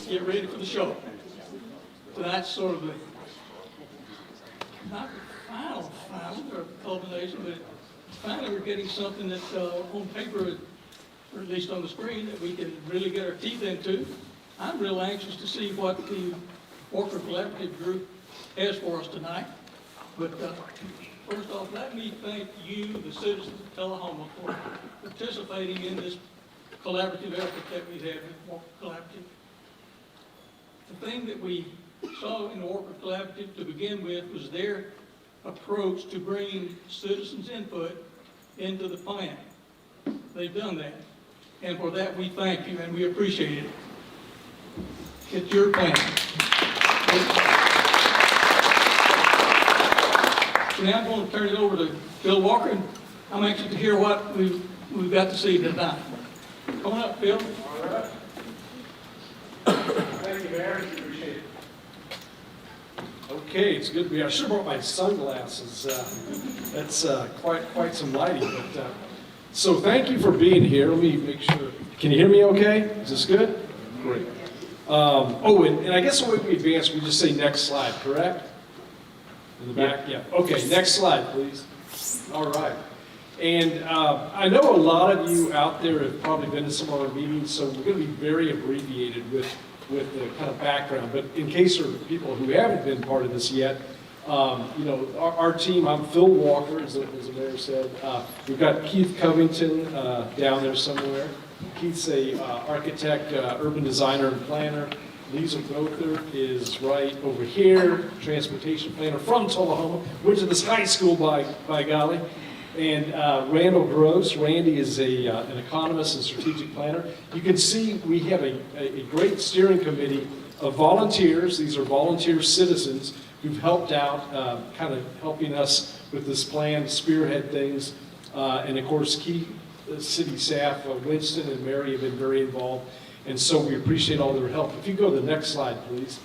get ready for the show. Tonight's sort of the, not the final or culmination, but finally we're getting something that on paper, or at least on the screen, that we can really get our teeth into. I'm real anxious to see what the Walker Collaborative Group has for us tonight. But first off, let me thank you, the citizens of Tullahoma, for participating in this collaborative effort that we have with Walker Collaborative. The thing that we saw in the Walker Collaborative to begin with was their approach to bringing citizens' input into the plan. They've done that. And for that, we thank you and we appreciate it. It's your plan. So now I'm going to turn it over to Phil Walker, and I'm anxious to hear what we've got to see tonight. Come on up, Phil. All right. Thank you, Mayor. Appreciate it. Okay, it's good to be here. I should have brought my sunglasses. That's quite some lighting. But so thank you for being here. Let me make sure. Can you hear me okay? Is this good? Great. And I guess the way we advance, we just say next slide, correct? In the back? Yeah. Okay, next slide, please. All right. And I know a lot of you out there have probably been to some of our meetings, so we're going to be very abbreviated with the kind of background. But in case there are people who haven't been part of this yet, our team, I'm Phil Walker, as the mayor said. We've got Keith Covington down there somewhere. Keith's a architect, urban designer and planner. Lisa Gother is right over here, transportation planner from Tullahoma. Went to this high school by golly. And Randall Gross. Randy is an economist and strategic planner. You can see we have a great steering committee of volunteers. These are volunteer citizens who've helped out, kind of helping us with this plan to spearhead things. And of course, key city staff, Winston and Mary, have been very involved. And so we appreciate all their help. If you go to the next slide, please.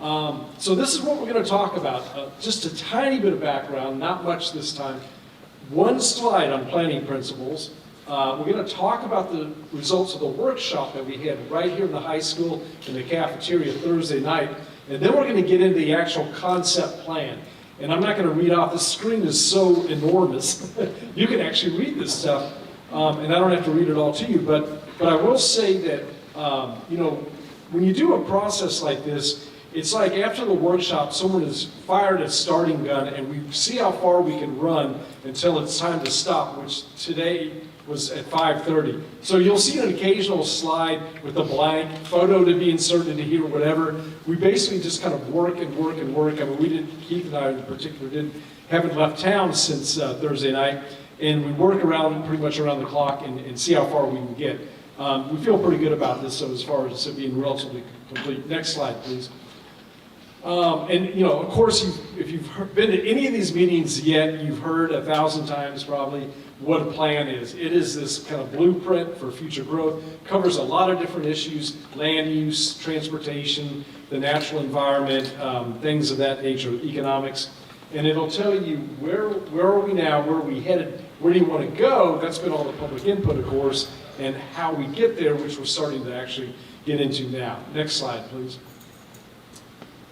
So this is what we're going to talk about. Just a tiny bit of background, not much this time. One slide on planning principles. We're going to talk about the results of the workshop that we had right here in the high school in the cafeteria Thursday night. And then we're going to get into the actual concept plan. And I'm not going to read off. The screen is so enormous. You can actually read this stuff. And I don't have to read it all to you. But I will say that, when you do a process like this, it's like after the workshop, someone has fired a starting gun and we see how far we can run until it's time to stop, which today was at 5:30. So you'll see an occasional slide with a blank photo to be inserted into here or whatever. We basically just kind of work and work and work. I mean, Keith and I in particular haven't left town since Thursday night, and we work around pretty much around the clock and see how far we can get. We feel pretty good about this, so as far as it being relatively complete. Next slide, please. Of course, if you've been to any of these meetings yet, you've heard 1,000 times probably what a plan is. It is this kind of blueprint for future growth. Covers a lot of different issues: land use, transportation, the natural environment, things of that nature, economics. And it'll tell you where are we now, where are we headed, where do you want to go. That's been all the public input, of course, and how we get there, which we're starting to actually get into now. Next slide, please.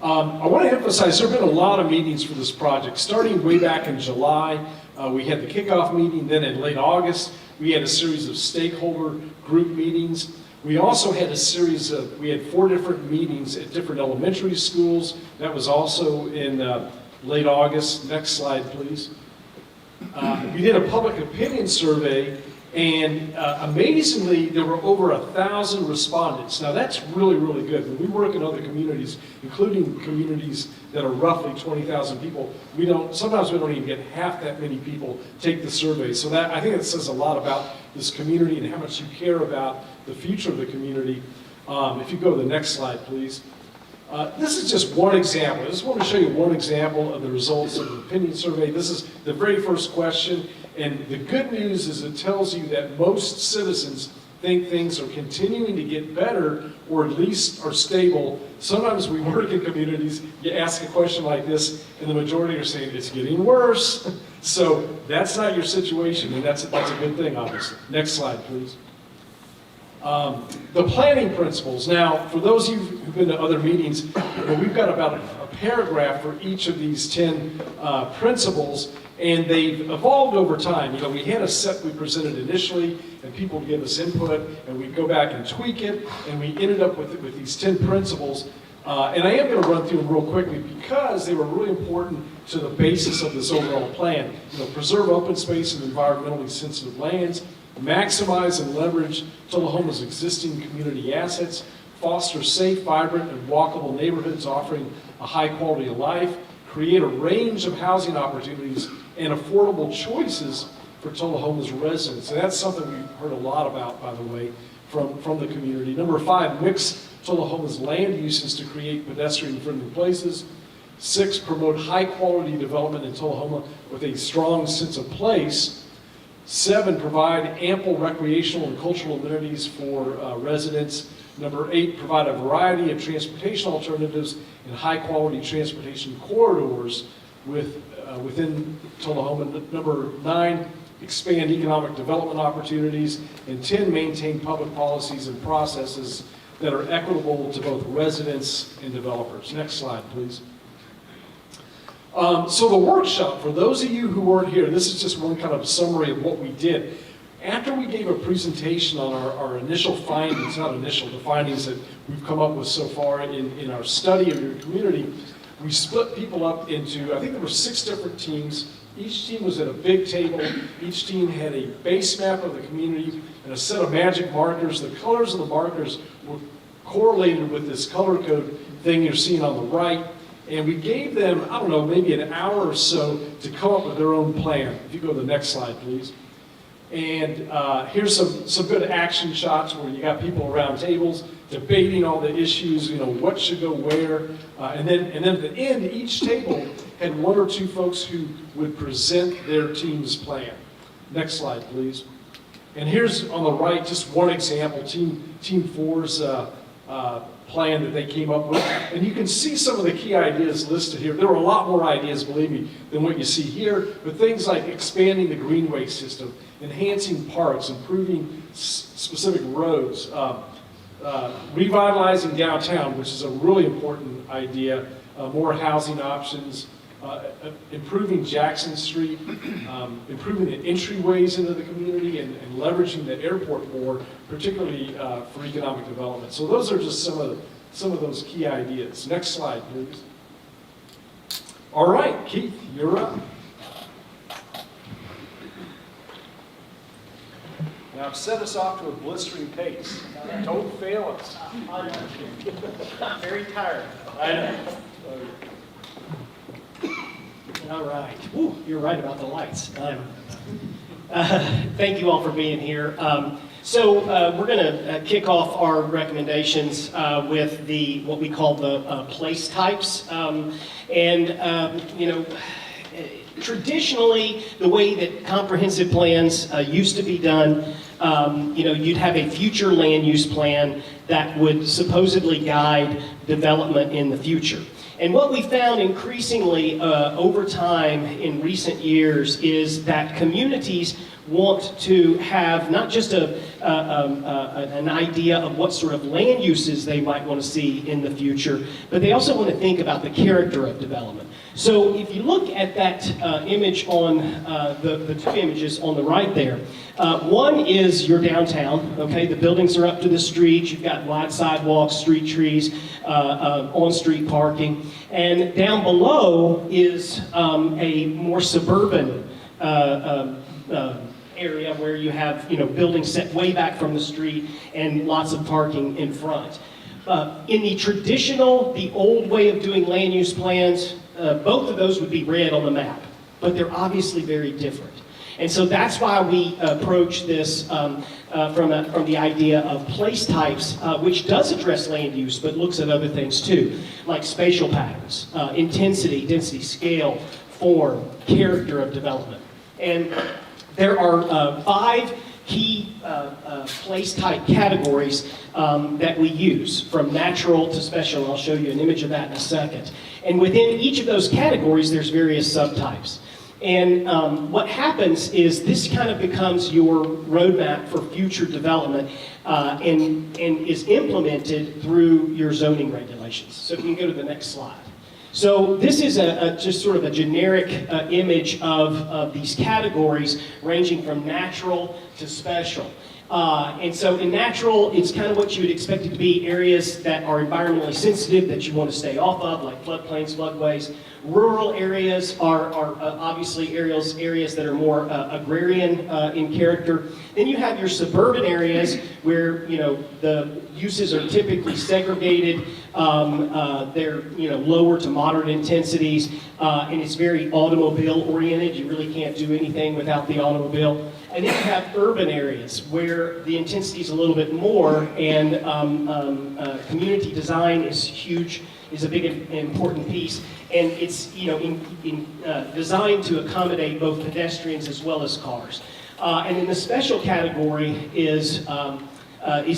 I want to emphasize there have been a lot of meetings for this project. Starting way back in July, we had the kickoff meeting. Then in late August, we had a series of stakeholder group meetings. We also had we had 4 different meetings at different elementary schools. That was also in late August. Next slide, please. We did a public opinion survey, and amazingly, there were over 1,000 respondents. Now that's really, really good. When we work in other communities, including communities that are roughly 20,000 people, sometimes we don't even get half that many people take the survey. So I think it says a lot about this community and how much you care about the future of the community. If you go to the next slide, please. This is just one example. I just want to show you one example of the results of the opinion survey. This is the very first question. And the good news is it tells you that most citizens think things are continuing to get better or at least are stable. Sometimes we work in communities, you ask a question like this, and the majority are saying it's getting worse. So that's not your situation, and that's a good thing, obviously. Next slide, please. The planning principles. Now, for those of you who've been to other meetings, we've got about a paragraph for each of these 10 principles, and they've evolved over time. We had a set we presented initially, and people would give us input, and we'd go back and tweak it, and we ended up with these 10 principles. And I am going to run through them real quickly because they were really important to the basis of this overall plan. Preserve open space and environmentally sensitive lands, maximize and leverage Tullahoma's existing community assets, foster safe, vibrant, and walkable neighborhoods offering a high quality of life, create a range of housing opportunities and affordable choices for Tullahoma's residents. And that's something we've heard a lot about, by the way, from the community. Number 5, mix Tullahoma's land uses to create pedestrian-friendly places. 6, promote high-quality development in Tullahoma with a strong sense of place. 7, provide ample recreational and cultural amenities for residents. Number 8, provide a variety of transportation alternatives and high-quality transportation corridors within Tullahoma. Number 9, expand economic development opportunities. And 10, maintain public policies and processes that are equitable to both residents and developers. Next slide, please. So the workshop, for those of you who weren't here, this is just one kind of summary of what we did. After we gave a presentation on our initial findings, the findings that we've come up with so far in our study of your community, we split people up into, I think there were 6 different teams. Each team was at a big table. Each team had a base map of the community and a set of magic markers. The colors of the markers were correlated with this color code thing you're seeing on the right. And we gave them, I don't know, maybe an hour or so to come up with their own plan. If you go to the next slide, please. And here's some good action shots where you got people around tables debating all the issues, what should go where. And then at the end, each table had 1 or 2 folks who would present their team's plan. Next slide, please. And here's on the right, just one example, Team 4's plan that they came up with. And you can see some of the key ideas listed here. There were a lot more ideas, believe me, than what you see here, but things like expanding the greenway system, enhancing parks, improving specific roads, revitalizing downtown, which is a really important idea, more housing options, improving Jackson Street, improving the entryways into the community, and leveraging the airport more, particularly for economic development. So those are just some of those key ideas. Next slide, please. All right, Keith, you're up. Now, set us off to a blistering pace. Don't fail us. I'm very tired. I know. All right. Ooh, you're right about the lights. Thank you all for being here. So we're going to kick off our recommendations with what we call the place types. Traditionally, the way that comprehensive plans used to be done, you'd have a future land use plan that would supposedly guide development in the future. And what we found increasingly over time in recent years is that communities want to have not just an idea of what sort of land uses they might want to see in the future, but they also want to think about the character of development. So if you look at that image on the 2 images on the right there, one is your downtown, okay? The buildings are up to the street, you've got wide sidewalks, street trees, on-street parking, and down below is a more suburban area where you have buildings set way back from the street and lots of parking in front. In the traditional, the old way of doing land use plans, both of those would be red on the map, but they're obviously very different. And so that's why we approach this from the idea of place types, which does address land use, but looks at other things too, like spatial patterns, intensity, density, scale, form, character of development. And there are 5 key place type categories that we use, from natural to special, and I'll show you an image of that in a second. And within each of those categories, there's various subtypes. And what happens is this kind of becomes your roadmap for future development and is implemented through your zoning regulations. So if you can go to the next slide. So this is just sort of a generic image of these categories ranging from natural to special. And so in natural, it's kind of what you would expect it to be, areas that are environmentally sensitive that you want to stay off of, like floodplains, floodways. Rural areas are obviously areas that are more agrarian in character. Then you have your suburban areas where, you know, the uses are typically segregated. They're, you know, lower to moderate intensities, and it's very automobile oriented. You really can't do anything without the automobile. And then you have urban areas where the intensity is a little bit more, and community design is huge, is a big important piece. And it's, you know, designed to accommodate both pedestrians as well as cars. And then the special category is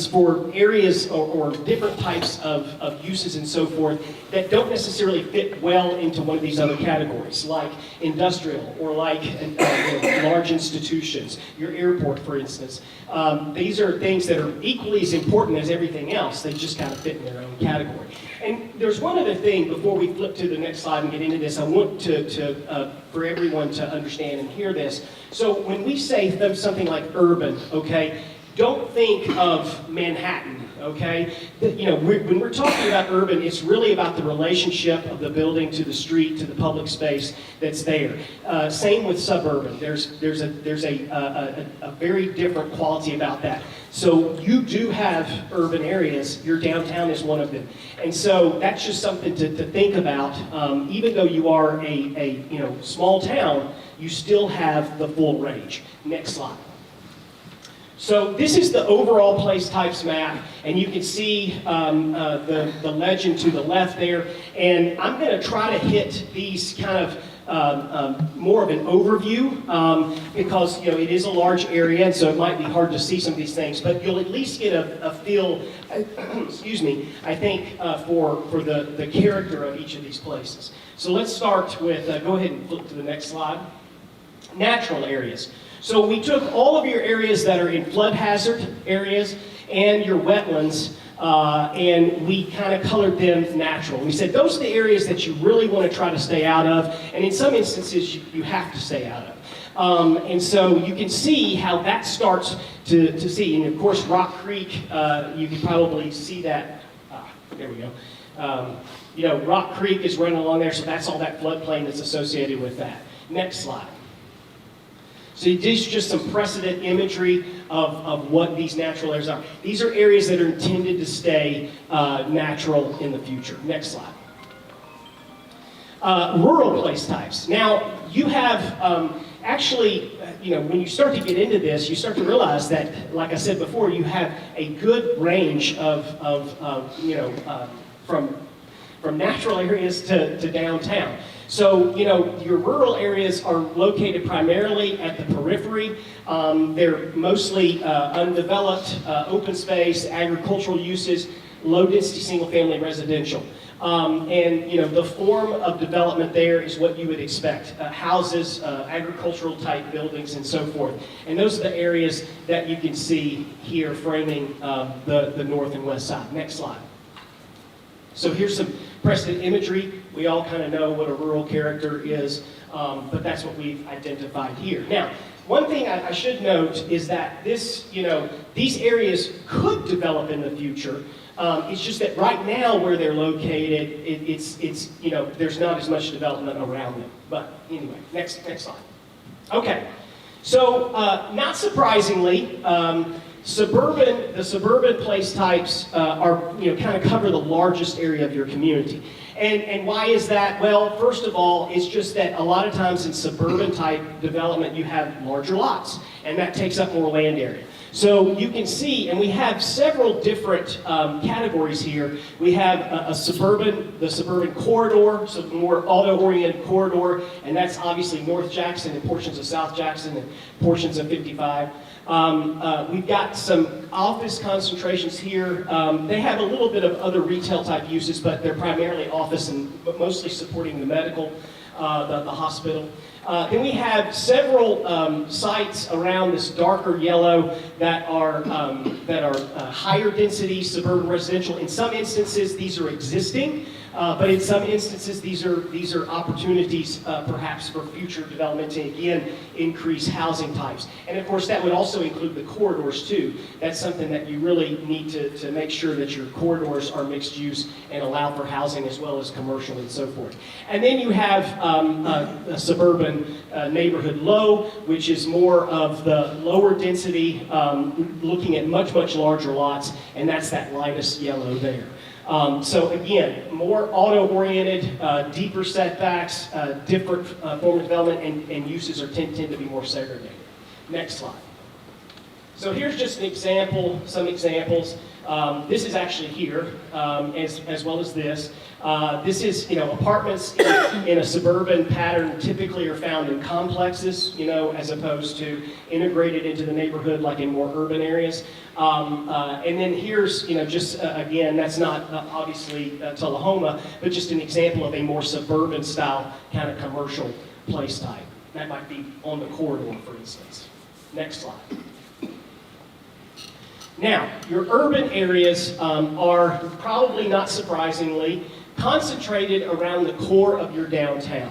for areas or different types of uses and so forth that don't necessarily fit well into one of these other categories, like industrial or like large institutions, your airport, for instance. These are things that are equally as important as everything else. They just kind of fit in their own category. And there's one other thing before we flip to the next slide and get into this. I want for everyone to understand and hear this. So when we say something like urban, okay, don't think of Manhattan, okay? You know, when we're talking about urban, it's really about the relationship of the building to the street, to the public space that's there. Same with suburban. There's a very different quality about that. So you do have urban areas. Your downtown is one of them. And so that's just something to think about. Even though you are a you know, small town, you still have the full range. Next slide. So this is the overall place types map, and you can see the legend to the left there. And I'm going to try to hit these kind of more of an overview because, you know, it is a large area, and so it might be hard to see some of these things. But you'll at least get a feel, excuse me, I think for the character of each of these places. So let's start with, go ahead and flip to the next slide. Natural areas. So we took all of your areas that are in flood hazard areas and your wetlands, and we kind of colored them natural. We said those are the areas that you really want to try to stay out of, and in some instances you have to stay out of. And so you can see how that starts to see, and of course Rock Creek, you can probably see that, there we go. You know, Rock Creek is running along there, so that's all that floodplain that's associated with that. Next slide. So these are just some precedent imagery of what these natural areas are. These are areas that are intended to stay natural in the future. Next slide. Rural place types. Now, you have actually, you know, when you start to get into this, you start to realize that, like I said before, you have a good range of you know, from natural areas to downtown. So, you know, your rural areas are located primarily at the periphery. They're mostly undeveloped, open space, agricultural uses, low density single family residential. And, you know, the form of development there is what you would expect. Houses, agricultural type buildings, and so forth. And those are the areas that you can see here framing the north and west side. Next slide. So here's some precedent imagery. We all kind of know what a rural character is, but that's what we've identified here. Now, one thing I should note is that this, you know, these areas could develop in the future. It's just that right now where they're located, it's you know, there's not as much development around them. But anyway, next slide. Okay, so not surprisingly, the suburban place types are, you know, kind of cover the largest area of your community. And why is that? Well, first of all, it's just that a lot of times in suburban type development, you have larger lots, and that takes up more land area. So you can see, and we have several different categories here. We have the suburban corridor, so more auto-oriented corridor, and that's obviously North Jackson and portions of South Jackson and portions of 55. We've got some office concentrations here. They have a little bit of other retail type uses, but they're primarily office and mostly supporting the medical, the hospital. Then we have several sites around this darker yellow that are higher density suburban residential. In some instances, these are existing, but in some instances, these are opportunities perhaps for future development to again increase housing types. And of course, that would also include the corridors too. That's something that you really need to make sure that your corridors are mixed use and allow for housing as well as commercial and so forth. And then you have a suburban neighborhood low, which is more of the lower density, looking at much larger lots, and that's that lightest yellow there. So again, more auto-oriented, deeper setbacks, different form of development, and uses tend to be more segregated. Next slide. So here's just an example, some examples. This is actually here, as well as this. This is, apartments in a suburban pattern typically are found in complexes, as opposed to integrated into the neighborhood like in more urban areas. And then here's, again, that's not obviously Tullahoma, but just an example of a more suburban style kind of commercial place type. That might be on the corridor, for instance. Next slide. Now, your urban areas are probably not surprisingly concentrated around the core of your downtown.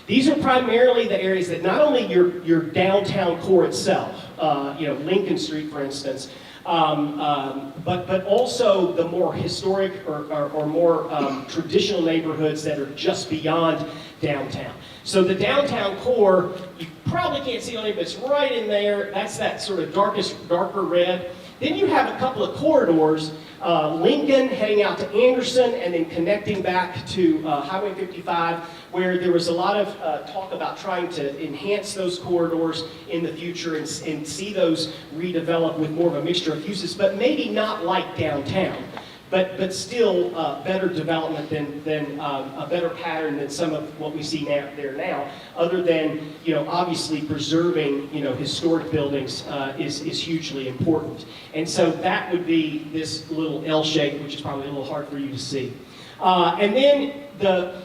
These are primarily the areas that not only your downtown core itself, Lincoln Street, for instance, but also the more historic or more traditional neighborhoods that are just beyond downtown. So the downtown core, you probably can't see on it, but it's right in there. That's that sort of darker red. Then you have a couple of corridors, Lincoln heading out to Anderson and then connecting back to Highway 55, where there was a lot of talk about trying to enhance those corridors in the future and see those redevelop with more of a mixture of uses, but maybe not like downtown. But still better development than a better pattern than some of what we see now, other than, obviously preserving, historic buildings is hugely important. And so that would be this little L shape, which is probably a little hard for you to see. And then the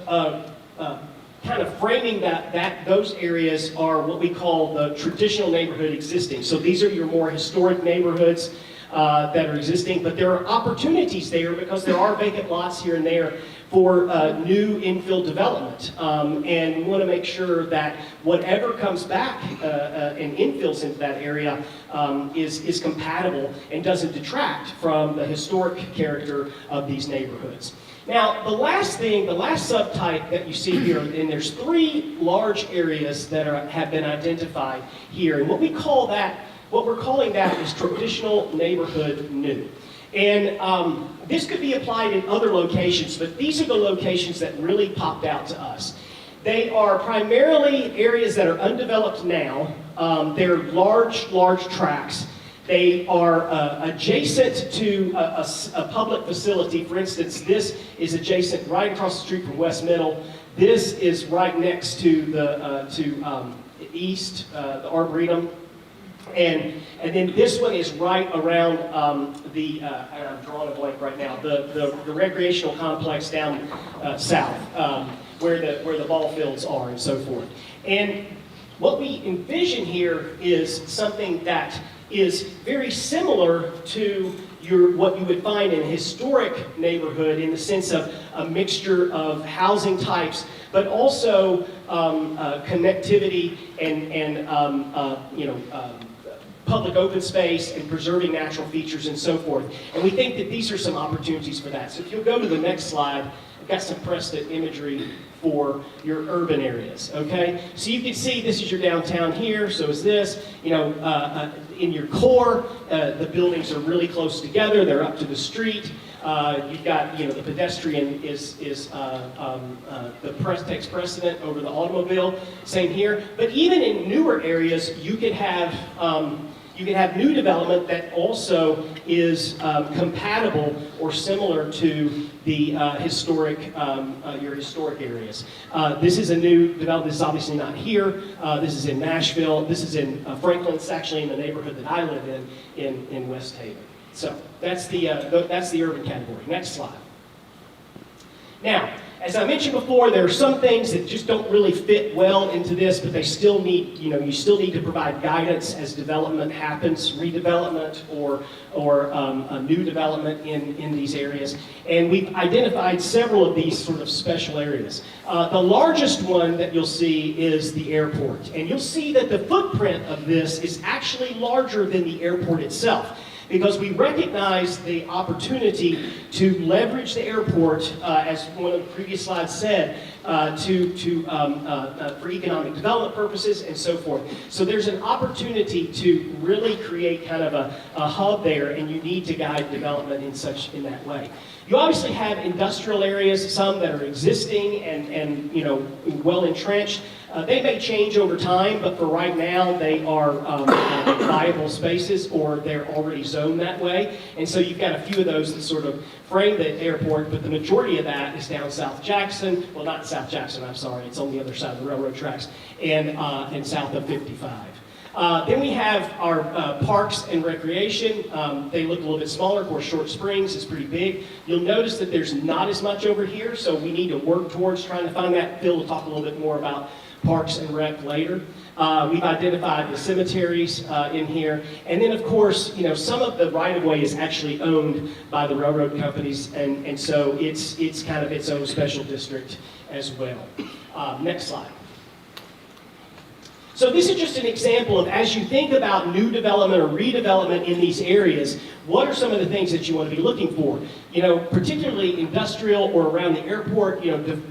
kind of framing those areas are what we call the traditional neighborhood existing. So these are your more historic neighborhoods that are existing, but there are opportunities there because there are vacant lots here and there for new infill development. And we want to make sure that whatever comes back and infills into that area is compatible and doesn't detract from the historic character of these neighborhoods. Now, the last subtype that you see here, and there's 3 large areas that have been identified here, and what we're calling that is traditional neighborhood new. And this could be applied in other locations, but these are the locations that really popped out to us. They are primarily areas that are undeveloped now. They're large tracts. They are adjacent to a public facility. For instance, this is adjacent right across the street from West Middle. This is right next to the east, the Arboretum. And then this one is right around I'm drawing a blank right now, the recreational complex down south, where the ball fields are and so forth. And what we envision here is something that is very similar to what you would find in a historic neighborhood, in the sense of a mixture of housing types, but also connectivity and public open space and preserving natural features and so forth. And we think that these are some opportunities for that. So if you'll go to the next slide, I've got some Preston imagery for your urban areas, okay? So you can see this is your downtown here, so is this. In your core, the buildings are really close together, they're up to the street. You've got, the pedestrian takes precedent over the automobile. Same here. But even in newer areas, you could have new development that also is compatible or similar to the your historic areas. This is a new development. This is obviously not here. This is in Nashville. This is in Franklin. It's actually in the neighborhood that I live in West Haven. So that's the urban category. Next slide. Now, As I mentioned before, there are some things that just don't really fit well into this, but they still need, you still need to provide guidance as development happens, redevelopment or a new development in these areas. And we've identified several of these sort of special areas. The largest one that you'll see is the airport. And you'll see that the footprint of this is actually larger than the airport itself, because we recognize the opportunity to leverage the airport, as one of the previous slides said, for economic development purposes and so forth. So there's an opportunity to really create kind of a hub there, and you need to guide development in that way. You obviously have industrial areas, some that are existing and well entrenched. They may change over time, but for right now, they are viable spaces, or they're already zoned that way. And so you've got a few of those that sort of frame the airport, but the majority of that is down South Jackson. Well, not South Jackson, I'm sorry. It's on the other side of the railroad tracks, and south of 55. Then we have our parks and recreation. They look a little bit smaller. Of course, Short Springs is pretty big. You'll notice that there's not as much over here, so we need to work towards trying to find that. Phil will talk a little bit more about parks and rec later. We've identified the cemeteries in here. And then, of course, some of the right-of-way is actually owned by the railroad companies, and so it's kind of its own special district as well. Next slide. So this is just an example of, as you think about new development or redevelopment in these areas, what are some of the things that you want to be looking for? Particularly industrial or around the airport,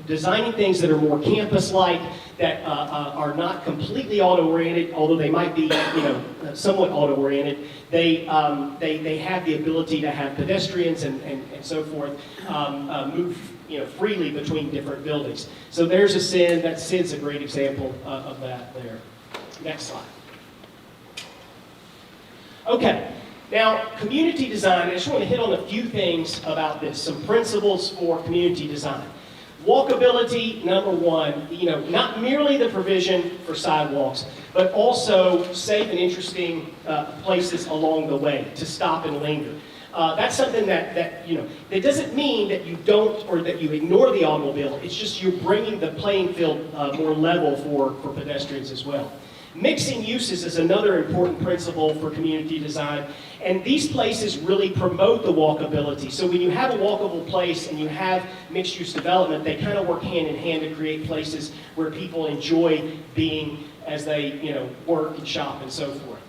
designing things that are more campus-like, that are not completely auto-oriented, although they might be, somewhat auto-oriented. They have the ability to have pedestrians and so forth move, freely between different buildings. So there's a SIN. That SIN's a great example of that there. Next slide. Okay. Now, community design, I just want to hit on a few things about this, some principles for community design. Walkability, number one, not merely the provision for sidewalks, but also safe and interesting places along the way to stop and linger. That's something that doesn't mean that you don't or that you ignore the automobile. It's just you're bringing the playing field more level for pedestrians as well. Mixing uses is another important principle for community design, and these places really promote the walkability. So when you have a walkable place and you have mixed-use development, they kind of work hand in hand to create places where people enjoy being as they work and shop and so forth.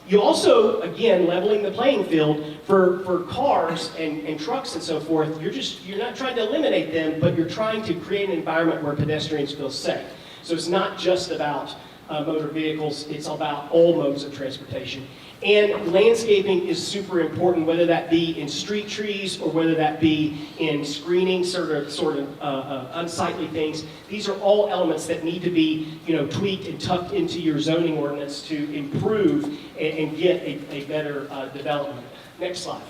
You also, again, leveling the playing field for cars and trucks and so forth. You're not trying to eliminate them, but you're trying to create an environment where pedestrians feel safe. So it's not just about motor vehicles, it's about all modes of transportation. And landscaping is super important, whether that be in street trees or whether that be in screening, sort of unsightly things. These are all elements that need to be tweaked and tucked into your zoning ordinance to improve and get a better development. Next slide.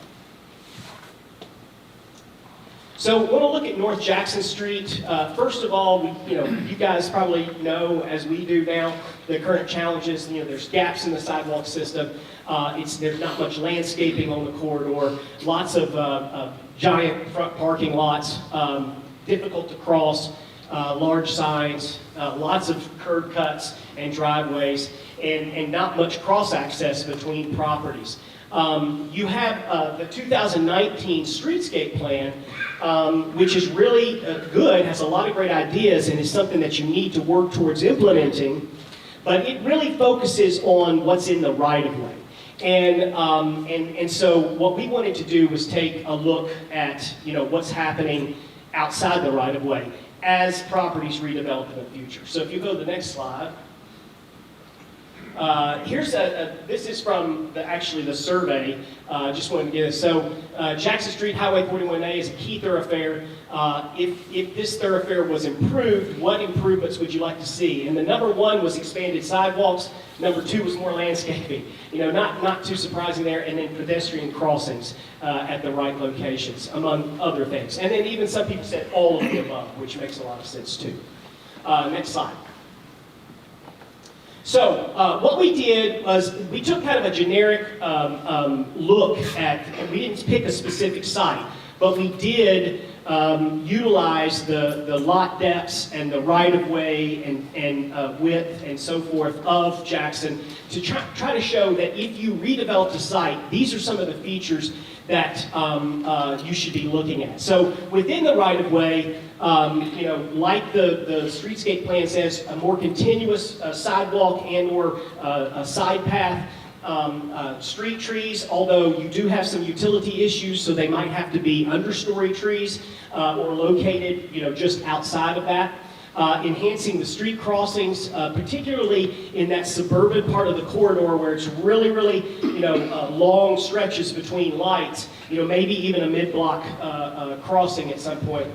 So we want to look at North Jackson Street. First of all, you guys probably know, as we do now, the current challenges. There's gaps in the sidewalk system. There's not much landscaping on the corridor. Lots of giant front parking lots, difficult to cross, large signs, lots of curb cuts and driveways, and not much cross access between properties. You have the 2019 Streetscape Plan, which is really good, has a lot of great ideas, and is something that you need to work towards implementing, but it really focuses on what's in the right-of-way. And so what we wanted to do was take a look at what's happening outside the right-of-way as properties redevelop in the future. So if you go to the next slide. This is from the survey. Just wanted to get this. So Jackson Street, Highway 41A is a key thoroughfare. If this thoroughfare was improved, what improvements would you like to see? And the number one was expanded sidewalks. Number two was more landscaping. Not too surprising there. And then pedestrian crossings at the right locations, among other things. And then even some people said all of the above, which makes a lot of sense too. Next slide. So what we did was we took kind of a generic look at, and we didn't pick a specific site, but we did utilize the lot depths and the right-of-way and width and so forth of Jackson to try to show that if you redevelop the site, these are some of the features that you should be looking at. So within the right-of-way, like the Streetscape Plan says, a more continuous sidewalk and/or a side path. Street trees, although you do have some utility issues, so they might have to be understory trees or located, just outside of that. Enhancing the street crossings, particularly in that suburban part of the corridor where it's really, long stretches between lights, maybe even a mid-block crossing at some point.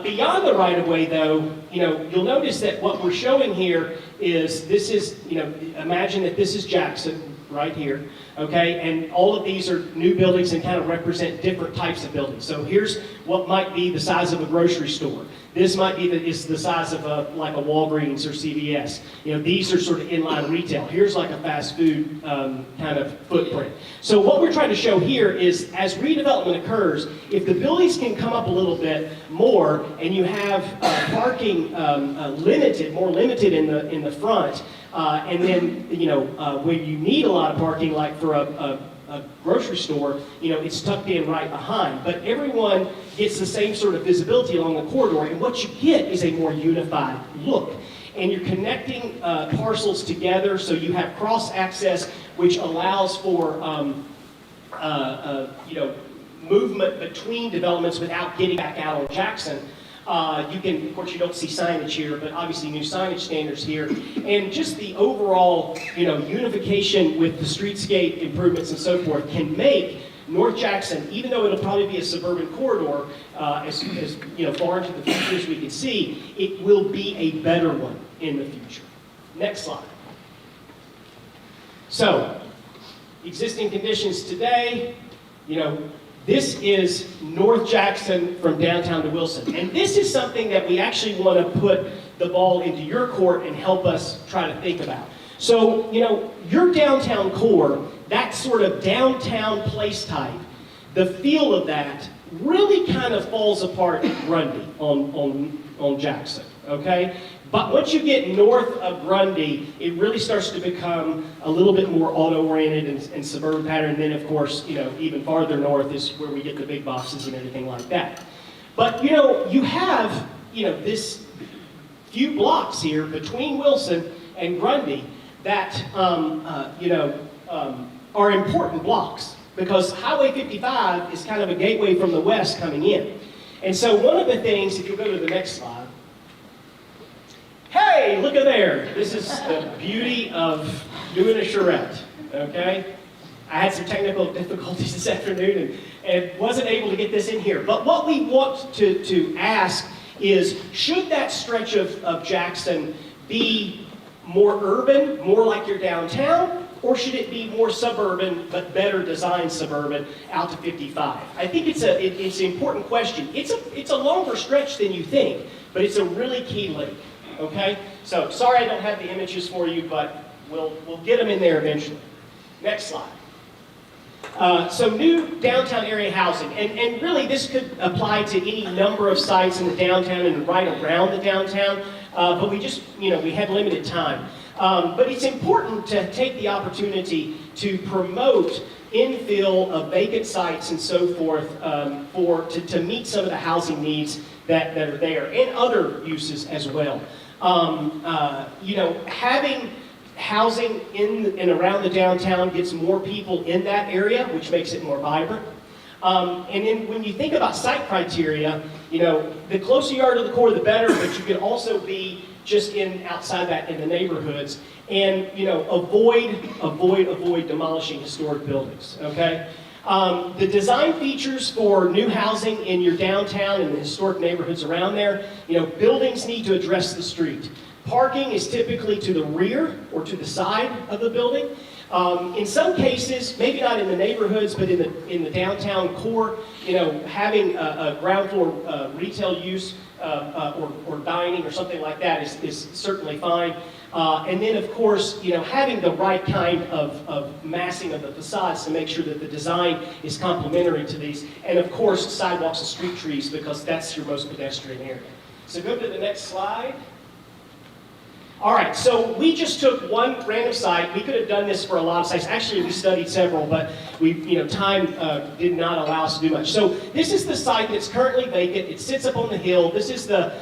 Beyond the right-of-way, though, you'll notice that what we're showing here is, imagine that this is Jackson, right here, okay? And all of these are new buildings and kind of represent different types of buildings. So here's what might be the size of a grocery store. This might be the size of like a Walgreens or CVS. These are sort of inline retail. Here's like a fast food kind of footprint. So what we're trying to show here is, as redevelopment occurs, if the buildings can come up a little bit more and you have parking more limited in the front, and then, where you need a lot of parking, like for a grocery store, it's tucked in right behind. But everyone gets the same sort of visibility along the corridor, and what you get is a more unified look. And you're connecting parcels together, so you have cross-access, which allows for, movement between developments without getting back out on Jackson. You can, of course, you don't see signage here, but obviously new signage standards here. And just the overall, unification with the streetscape improvements and so forth can make North Jackson, even though it'll probably be a suburban corridor, as far into the future as we can see, it will be a better one in the future. Next slide. So, existing conditions today, this is North Jackson from downtown to Wilson. And this is something that we actually want to put the ball into your court and help us try to think about. So, your downtown core, that sort of downtown place type, the feel of that really kind of falls apart at Grundy on Jackson, okay? But once you get north of Grundy, it really starts to become a little bit more auto-oriented and suburban pattern. And then, of course, even farther north is where we get the big boxes and everything like that. But, you have, this few blocks here between Wilson and Grundy that, are important blocks, because Highway 55 is kind of a gateway from the west coming in. And so one of the things, if you go to the next slide, hey, look at there. This is the beauty of doing a charrette, okay? I had some technical difficulties this afternoon and wasn't able to get this in here. But what we want to ask is, should that stretch of Jackson be more urban, more like your downtown, or should it be more suburban, but better designed suburban out to 55? I think it's an important question. It's a longer stretch than you think, but it's a really key link. Okay? So, sorry I don't have the images for you, but we'll get them in there eventually. Next slide. So new downtown area housing, and really this could apply to any number of sites in the downtown and right around the downtown, but we just, we had limited time. But it's important to take the opportunity to promote infill of vacant sites and so forth to meet some of the housing needs that are there, and other uses as well. Having housing in and around the downtown gets more people in that area, which makes it more vibrant. And then when you think about site criteria, the closer you are to the core, the better, but you can also be just outside that in the neighborhoods, and avoid demolishing historic buildings, okay? The design features for new housing in your downtown and the historic neighborhoods around there, buildings need to address the street. Parking is typically to the rear or to the side of the building. In some cases, maybe not in the neighborhoods, but in the downtown core, having a ground floor retail use or dining or something like that is certainly fine. And then, of course, having the right kind of massing of the facades to make sure that the design is complementary to these. And, of course, sidewalks and street trees, because that's your most pedestrian area. So go to the next slide. All right, so we just took one random site. We could have done this for a lot of sites. Actually, we studied several, but time did not allow us to do much. So this is the site that's currently vacant. It sits up on the hill. This is the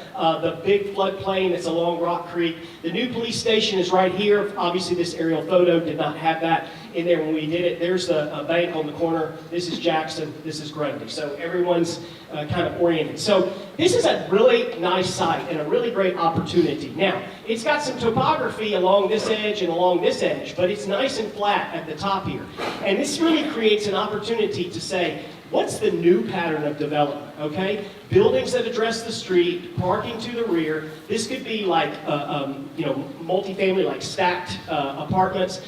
big floodplain that's along Rock Creek. The new police station is right here. Obviously, this aerial photo did not have that in there when we did it. There's a bank on the corner. This is Jackson. This is Grundy. So everyone's kind of oriented. So this is a really nice site and a really great opportunity. Now, it's got some topography along this edge and along this edge, but it's nice and flat at the top here. And this really creates an opportunity to say, what's the new pattern of development, okay? Buildings that address the street, parking to the rear. This could be like, multifamily, like stacked apartments.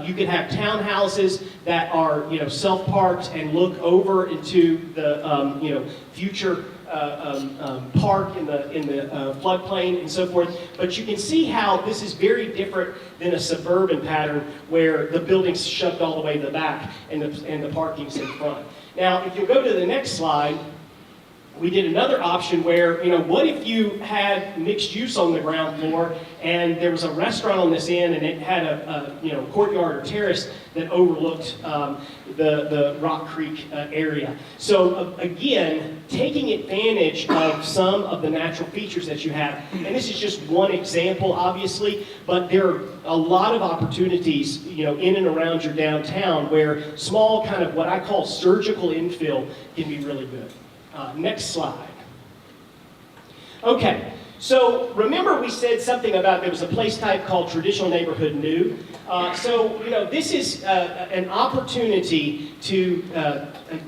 You could have townhouses that are, self-parked and look over into the, future park in the floodplain and so forth. But you can see how this is very different than a suburban pattern where the building's shoved all the way to the back and the parking's in front. Now, if you go to the next slide, we did another option where, what if you had mixed use on the ground floor and there was a restaurant on this end and it had a courtyard or terrace that overlooked the Rock Creek area. So again, taking advantage of some of the natural features that you have, and this is just one example, obviously, but there are a lot of opportunities, in and around your downtown where small kind of what I call surgical infill can be really good. Next slide. Okay, so remember we said something about there was a place type called traditional neighborhood new. This is an opportunity to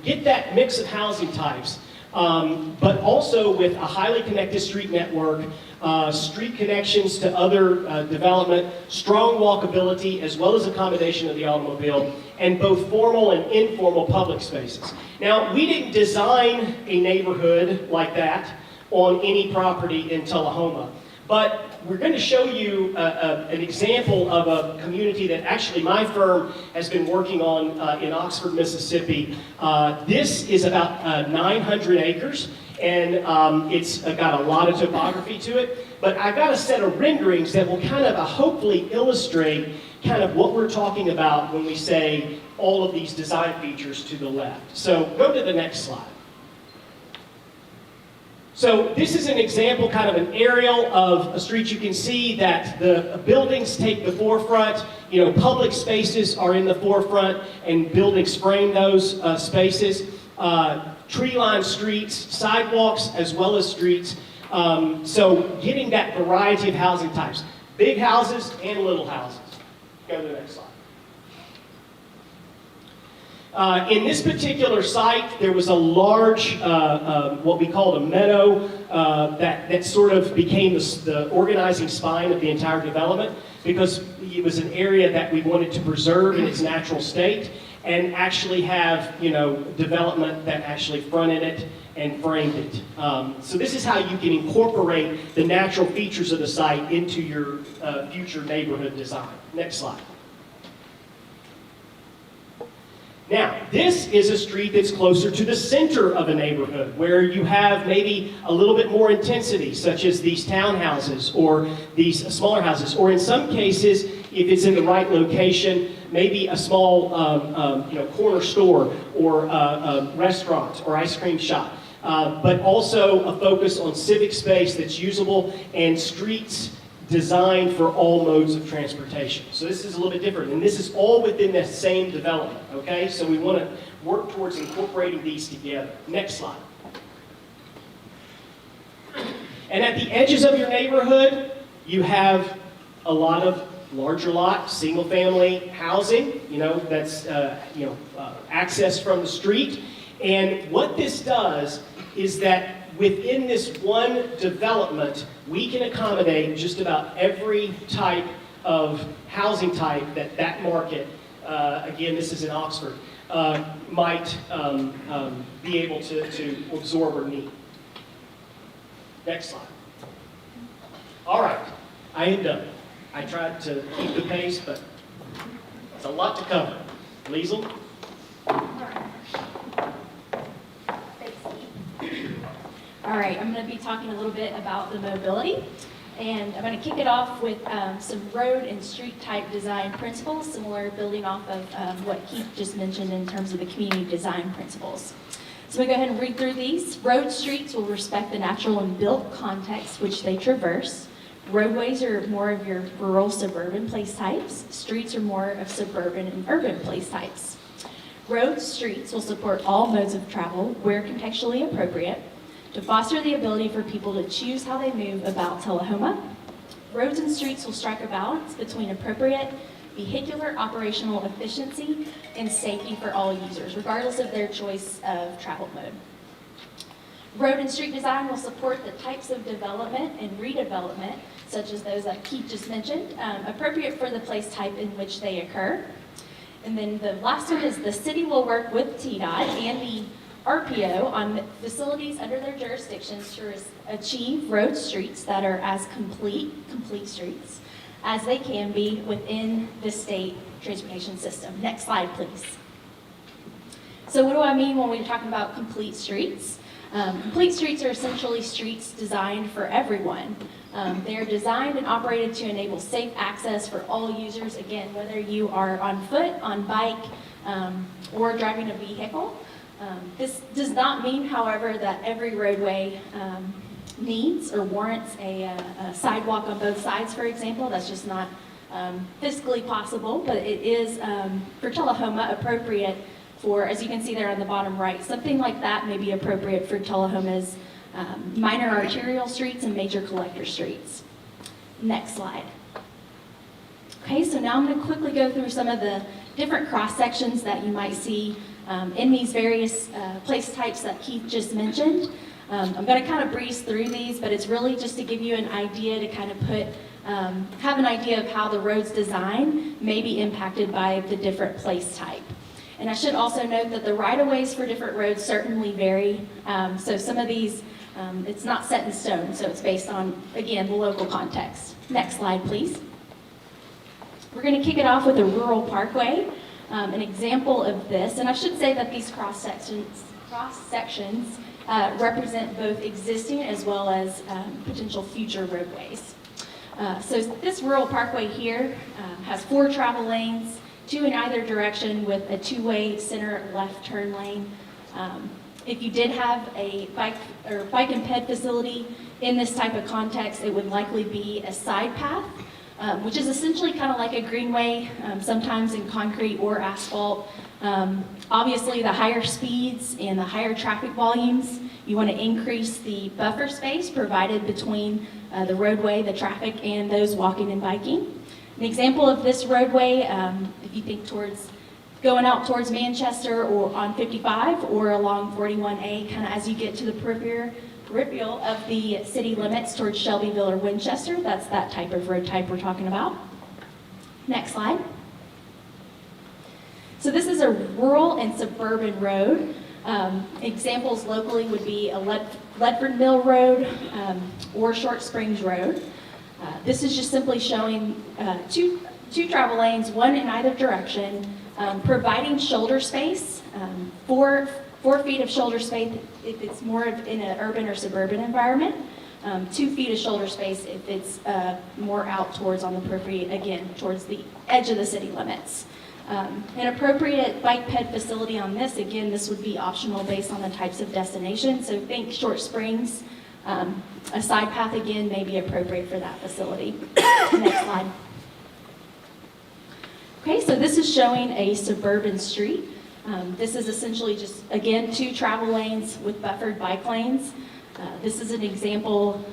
get that mix of housing types, but also with a highly connected street network, street connections to other development, strong walkability, as well as accommodation of the automobile, and both formal and informal public spaces. Now, we didn't design a neighborhood like that on any property in Tullahoma, but we're going to show you an example of a community that actually my firm has been working on in Oxford, Mississippi. This is about 900 acres, and it's got a lot of topography to it, but I've got a set of renderings that will kind of hopefully illustrate kind of what we're talking about when we say all of these design features to the left. So go to the next slide. So this is an example, kind of an aerial of a street. You can see that the buildings take the forefront, public spaces are in the forefront, and buildings frame those spaces. Tree-lined streets, sidewalks, as well as streets. So getting that variety of housing types. Big houses and little houses. Go to the next slide. In this particular site, there was a large, what we called a meadow, that sort of became the organizing spine of the entire development, because it was an area that we wanted to preserve in its natural state and actually have, development that actually fronted it and framed it. So this is how you can incorporate the natural features of the site into your future neighborhood design. Next slide. Now, this is a street that's closer to the center of a neighborhood, where you have maybe a little bit more intensity, such as these townhouses or these smaller houses, or in some cases, if it's in the right location, maybe a small corner store or a restaurant or ice cream shop. But also a focus on civic space that's usable and streets designed for all modes of transportation. So this is a little bit different, and this is all within the same development, okay? So we want to work towards incorporating these together. Next slide. And at the edges of your neighborhood, you have a lot of larger lot, single-family housing, that's access from the street. And what this does is that within this one development, we can accommodate just about every type of housing type that market again, this is in Oxford, might be able to absorb or need. Next slide. All right, I am done. I tried to keep the pace, but it's a lot to cover. Liesl? All right, I'm going to be talking a little bit about the mobility, and I'm going to kick it off with some road and street type design principles, similar building off of what Keith just mentioned in terms of the community design principles. So I'm going to go ahead and read through these. Road streets will respect the natural and built context which they traverse. Roadways are more of your rural suburban place types. Streets are more of suburban and urban place types. Road streets will support all modes of travel where contextually appropriate to foster the ability for people to choose how they move about Tullahoma. Roads and streets will strike a balance between appropriate vehicular operational efficiency and safety for all users, regardless of their choice of travel mode. Road and street design will support the types of development and redevelopment, such as those that Keith just mentioned, appropriate for the place type in which they occur. And then the last one is the city will work with TDOT and the RPO on facilities under their jurisdictions to achieve road streets that are as complete streets as they can be within the state transportation system. Next slide, please. So what do I mean when we're talking about complete streets? Complete streets are essentially streets designed for everyone. They are designed and operated to enable safe access for all users, again, whether you are on foot, on bike, or driving a vehicle. This does not mean, however, that every roadway needs or warrants a sidewalk on both sides, for example. That's just not fiscally possible, but it is, for Tullahoma, appropriate for, as you can see there on the bottom right, something like that may be appropriate for Tullahoma's minor arterial streets and major collector streets. Next slide. Okay, so now I'm going to quickly go through some of the different cross sections that you might see in these various place types that Keith just mentioned. I'm going to kind of breeze through these, but it's really just to give you an idea to kind of have an idea of how the road's design may be impacted by the different place type. And I should also note that the right-of-ways for different roads certainly vary. So some of these, it's not set in stone, so it's based on, again, the local context. Next slide, please. We're going to kick it off with a rural parkway, an example of this. And I should say that these cross sections represent both existing as well as potential future roadways. So this rural parkway here has 4 travel lanes, 2 in either direction with a 2-way center left turn lane. If you did have a bike and ped facility in this type of context, it would likely be a side path, which is essentially kind of like a greenway, sometimes in concrete or asphalt. Obviously, the higher speeds and the higher traffic volumes, you want to increase the buffer space provided between the roadway, the traffic, and those walking and biking. An example of this roadway, if you think towards going out towards Manchester or on 55 or along 41A, kind of as you get to the peripheral of the city limits towards Shelbyville or Winchester, that's that type of road type we're talking about. Next slide. So this is a rural and suburban road. Examples locally would be a Ledford Mill Road or Short Springs Road. This is just simply showing two travel lanes, 1 in either direction, providing shoulder space, 4 feet of shoulder space if it's more in an urban or suburban environment, 2 feet of shoulder space if it's more out towards on the periphery, again, towards the edge of the city limits. An appropriate bike ped facility on this, again, this would be optional based on the types of destination. So think Short Springs, a side path, again, may be appropriate for that facility. Next slide. Okay, so this is showing a suburban street. This is essentially just, again, 2 travel lanes with buffered bike lanes. This is an example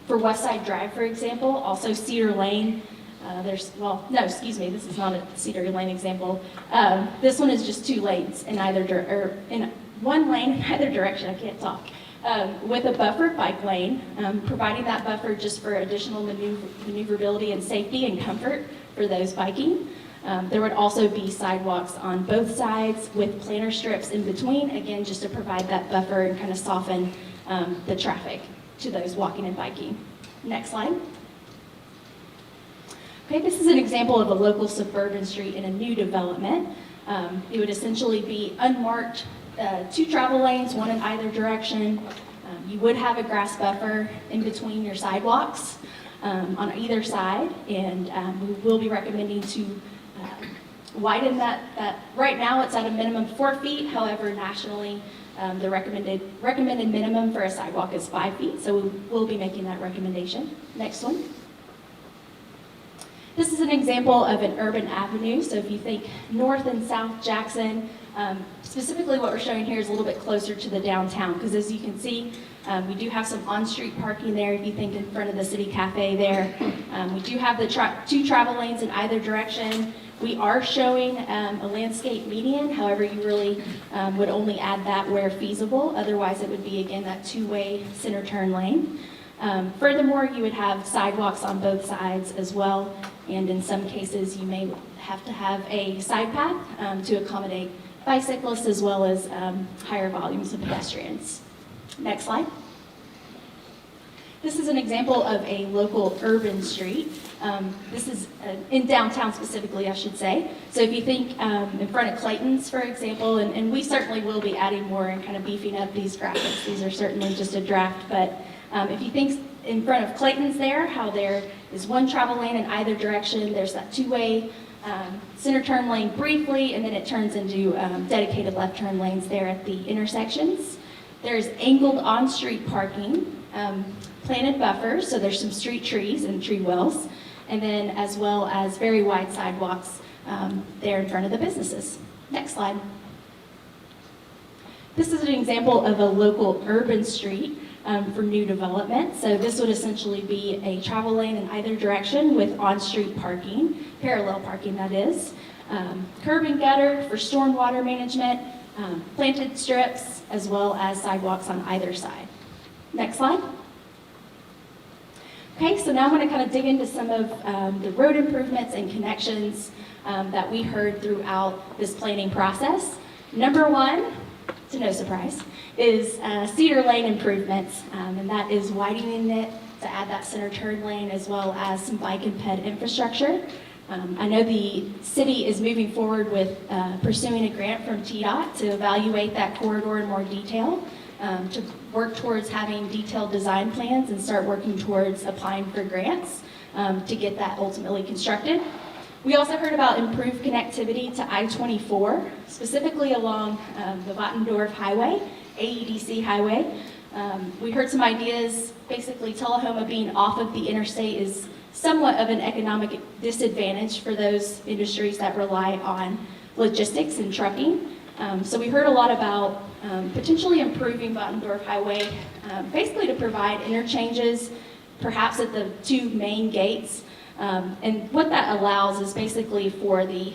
for West Side Drive, for example, also Cedar Lane. This is not a Cedar Lane example. This one is just 2 lanes in in 1 lane in either direction, I can't talk. With a buffered bike lane, providing that buffer just for additional maneuverability and safety and comfort for those biking. There would also be sidewalks on both sides with planter strips in between, again, just to provide that buffer and kind of soften the traffic to those walking and biking. Next slide. Okay, this is an example of a local suburban street in a new development. It would essentially be unmarked, 2 travel lanes, one in either direction. You would have a grass buffer in between your sidewalks on either side, and we will be recommending to widen that. Right now, it's at a minimum 4 feet. However, nationally, the recommended minimum for a sidewalk is 5 feet, so we will be making that recommendation. Next one. This is an example of an urban avenue. So if you think North and South Jackson, specifically what we're showing here is a little bit closer to the downtown, because as you can see, we do have some on-street parking there. If you think in front of the City Cafe there, we do have the 2 travel lanes in either direction. We are showing a landscape median. However, you really would only add that where feasible. Otherwise, it would be, again, that 2-way center turn lane. Furthermore, you would have sidewalks on both sides as well, and in some cases you may have to have a side path to accommodate bicyclists as well as higher volumes of pedestrians. Next slide. This is an example of a local urban street. This is in downtown specifically, I should say. So if you think in front of Clayton's, for example, and we certainly will be adding more and kind of beefing up these graphics. These are certainly just a draft, but if you think in front of Clayton's there, how there is 1 travel lane in either direction, there's that 2-way center turn lane briefly, and then it turns into dedicated left turn lanes there at the intersections. There's angled on-street parking, planted buffers, so there's some street trees and tree wells, and then as well as very wide sidewalks there in front of the businesses. Next slide. This is an example of a local urban street for new development. So this would essentially be a travel lane in either direction with on-street parking, parallel parking that is, curb and gutter for stormwater management, planted strips, as well as sidewalks on either side. Next slide. Okay, so now I'm going to kind of dig into some of the road improvements and connections that we heard throughout this planning process. Number 1, to no surprise, is Cedar Lane improvements, and that is widening it to add that center turn lane as well as some bike and ped infrastructure. I know the city is moving forward with pursuing a grant from TDOT to evaluate that corridor in more detail, to work towards having detailed design plans and start working towards applying for grants to get that ultimately constructed. We also heard about improved connectivity to I-24, specifically along the Wattendorf Highway, AEDC Highway. We heard some ideas, basically Tullahoma being off of the interstate is somewhat of an economic disadvantage for those industries that rely on logistics and trucking. So we heard a lot about potentially improving Wattendorf Highway, basically to provide interchanges, perhaps at the 2 main gates. And what that allows is basically for the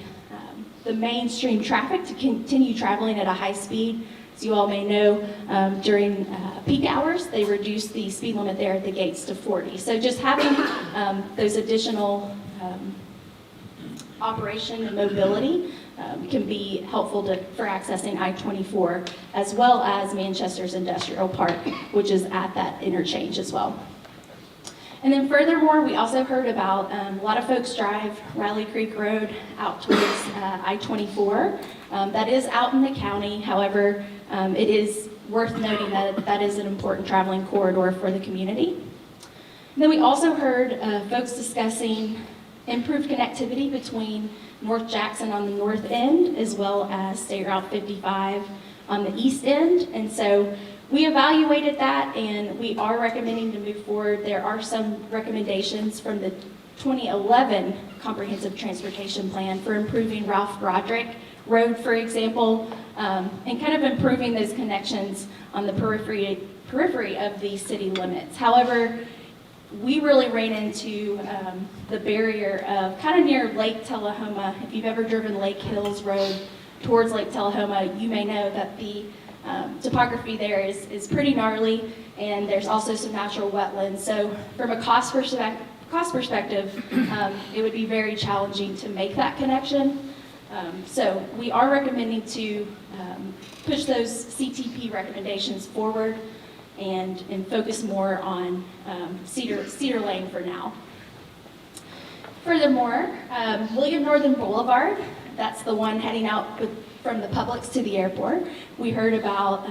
mainstream traffic to continue traveling at a high speed. As you all may know, during peak hours, they reduce the speed limit there at the gates to 40. So just having those additional operation and mobility can be helpful for accessing I-24, as well as Manchester's Industrial Park, which is at that interchange as well. And then furthermore, we also heard about a lot of folks drive Riley Creek Road out towards I-24. That is out in the county. However, it is worth noting that that is an important traveling corridor for the community. And then we also heard folks discussing improved connectivity between North Jackson on the north end, as well as State Route 55 on the east end. And so we evaluated that, and we are recommending to move forward. There are some recommendations from the 2011 Comprehensive Transportation Plan for improving Ralph Broderick Road, for example, and kind of improving those connections on the periphery of the city limits. However, we really ran into the barrier of kind of near Lake Tullahoma. If you've ever driven Lake Hills Road towards Lake Tullahoma, you may know that the topography there is pretty gnarly, and there's also some natural wetlands. So from a cost cost perspective, it would be very challenging to make that connection. So we are recommending to push those CTP recommendations forward and focus more on Cedar Lane for now. Furthermore, William Northern Boulevard, that's the one heading out from the Publix to the airport. We heard about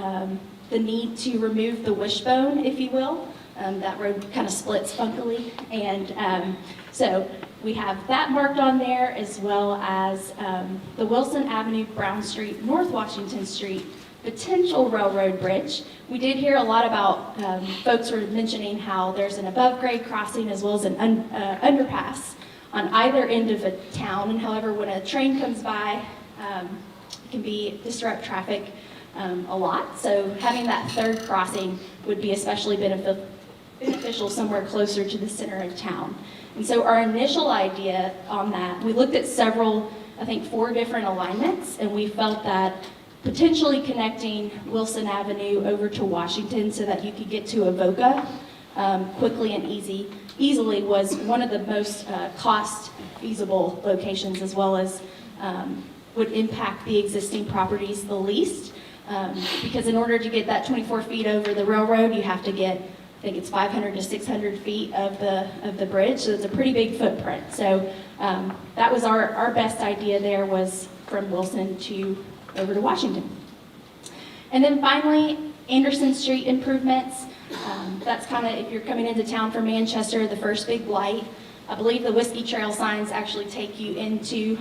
the need to remove the wishbone, if you will. That road kind of splits funkily. And so we have that marked on there, as well as the Wilson Avenue, Brown Street, North Washington Street potential railroad bridge. We did hear a lot about folks were mentioning how there's an above grade crossing as well as an underpass on either end of a town. And however, when a train comes by, it can disrupt traffic a lot. So having that third crossing would be especially beneficial somewhere closer to the center of town. And so our initial idea on that, we looked at several, I think 4 different alignments, and we felt that potentially connecting Wilson Avenue over to Washington so that you could get to Avoca quickly and easily was one of the most cost feasible locations, as well as would impact the existing properties the least. Because in order to get that 24 feet over the railroad, you have to get, I think it's 500 to 600 feet of the bridge, so it's a pretty big footprint. So that was our best idea there, was from Wilson over to Washington. And then finally, Anderson Street improvements. That's kind of, if you're coming into town from Manchester, the first big light. I believe the Whiskey Trail signs actually take you into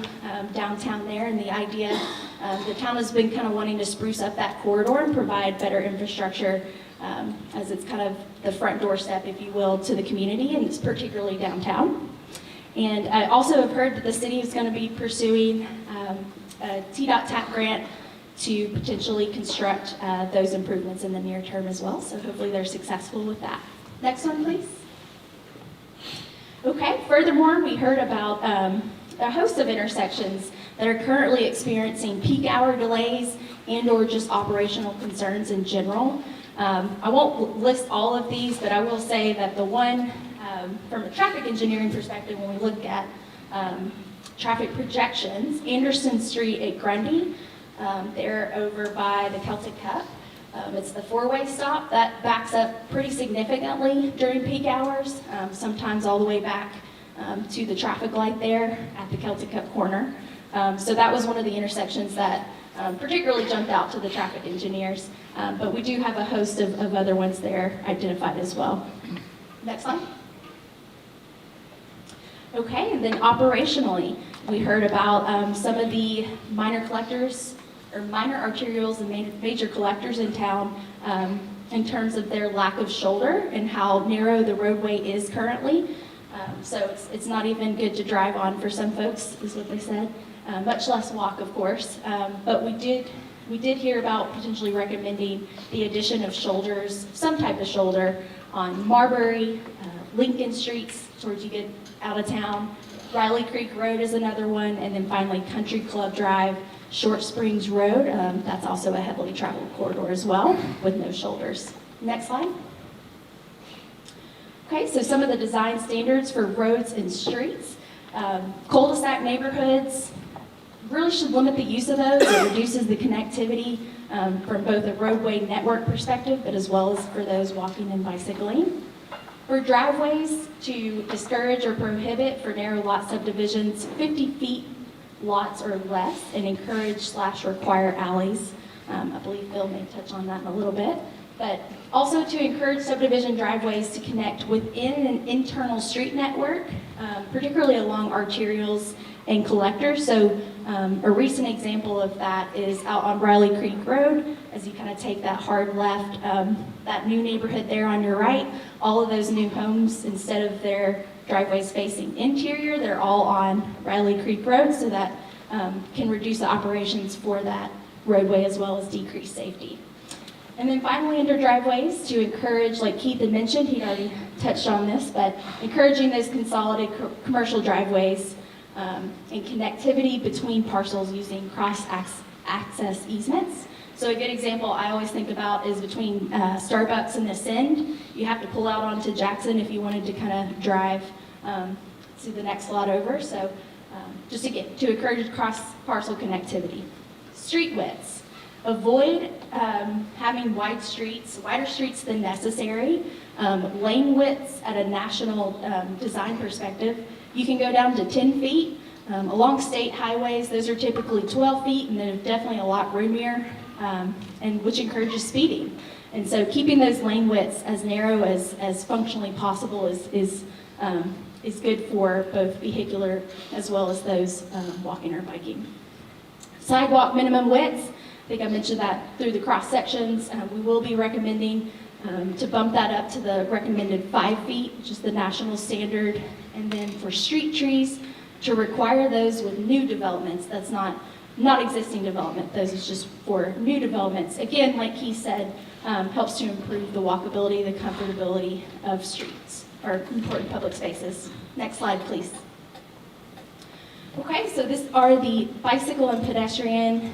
downtown there, and the idea, the town has been kind of wanting to spruce up that corridor and provide better infrastructure as it's kind of the front doorstep, if you will, to the community, and it's particularly downtown. And I also have heard that the city is going to be pursuing a TDOT TAP grant to potentially construct those improvements in the near term as well. So hopefully they're successful with that. Next one, please. Okay, furthermore, we heard about a host of intersections that are currently experiencing peak hour delays and or just operational concerns in general. I won't list all of these, but I will say that the one from a traffic engineering perspective, when we look at traffic projections, Anderson Street at Grundy, they're over by the Celtic Cup. It's the 4-way stop that backs up pretty significantly during peak hours, sometimes all the way back to the traffic light there at the Celtic Cup corner. So that was one of the intersections that particularly jumped out to the traffic engineers, but we do have a host of other ones there identified as well. Next slide. Okay, and then operationally, we heard about some of the minor collectors, or minor arterials and major collectors in town in terms of their lack of shoulder and how narrow the roadway is currently. So it's not even good to drive on for some folks, is what they said, much less walk, of course. But we did hear about potentially recommending the addition of shoulders, some type of shoulder on Marbury, Lincoln Streets, towards you get out of town. Riley Creek Road is another one, and then finally Country Club Drive, Short Springs Road. That's also a heavily traveled corridor as well, with no shoulders. Next slide. Okay, so some of the design standards for roads and streets. Cul-de-sac neighborhoods really should limit the use of those. It reduces the connectivity from both a roadway network perspective, but as well as for those walking and bicycling. For driveways, to discourage or prohibit for narrow lot subdivisions, 50 feet lots or less, and encourage/require alleys. I believe Bill may touch on that in a little bit. But also to encourage subdivision driveways to connect within an internal street network, particularly along arterials and collectors. So a recent example of that is out on Riley Creek Road, as you kind of take that hard left, that new neighborhood there on your right, all of those new homes, instead of their driveways facing interior, they're all on Riley Creek Road, so that can reduce the operations for that roadway as well as decrease safety. And then finally, under driveways, to encourage, like Keith had mentioned, he'd already touched on this, but encouraging those consolidated commercial driveways and connectivity between parcels using cross-access easements. So a good example I always think about is between Starbucks and Ascend. You have to pull out onto Jackson if you wanted to kind of drive to the next lot over. So just to encourage cross-parcel connectivity. Street widths. Avoid having wider streets than necessary. Lane widths at a national design perspective. You can go down to 10 feet. Along state highways, those are typically 12 feet, and they're definitely a lot roomier, and which encourages speeding. And so keeping those lane widths as narrow as functionally possible is good for both vehicular as well as those walking or biking. Sidewalk minimum widths, I think I mentioned that through the cross sections. We will be recommending to bump that up to the recommended 5 feet, which is the national standard. And then for street trees, to require those with new developments, that's not existing development, those is just for new developments. Again, like he said, helps to improve the walkability, the comfortability of streets or important public spaces. Next slide, please. Okay, so these are the bicycle and pedestrian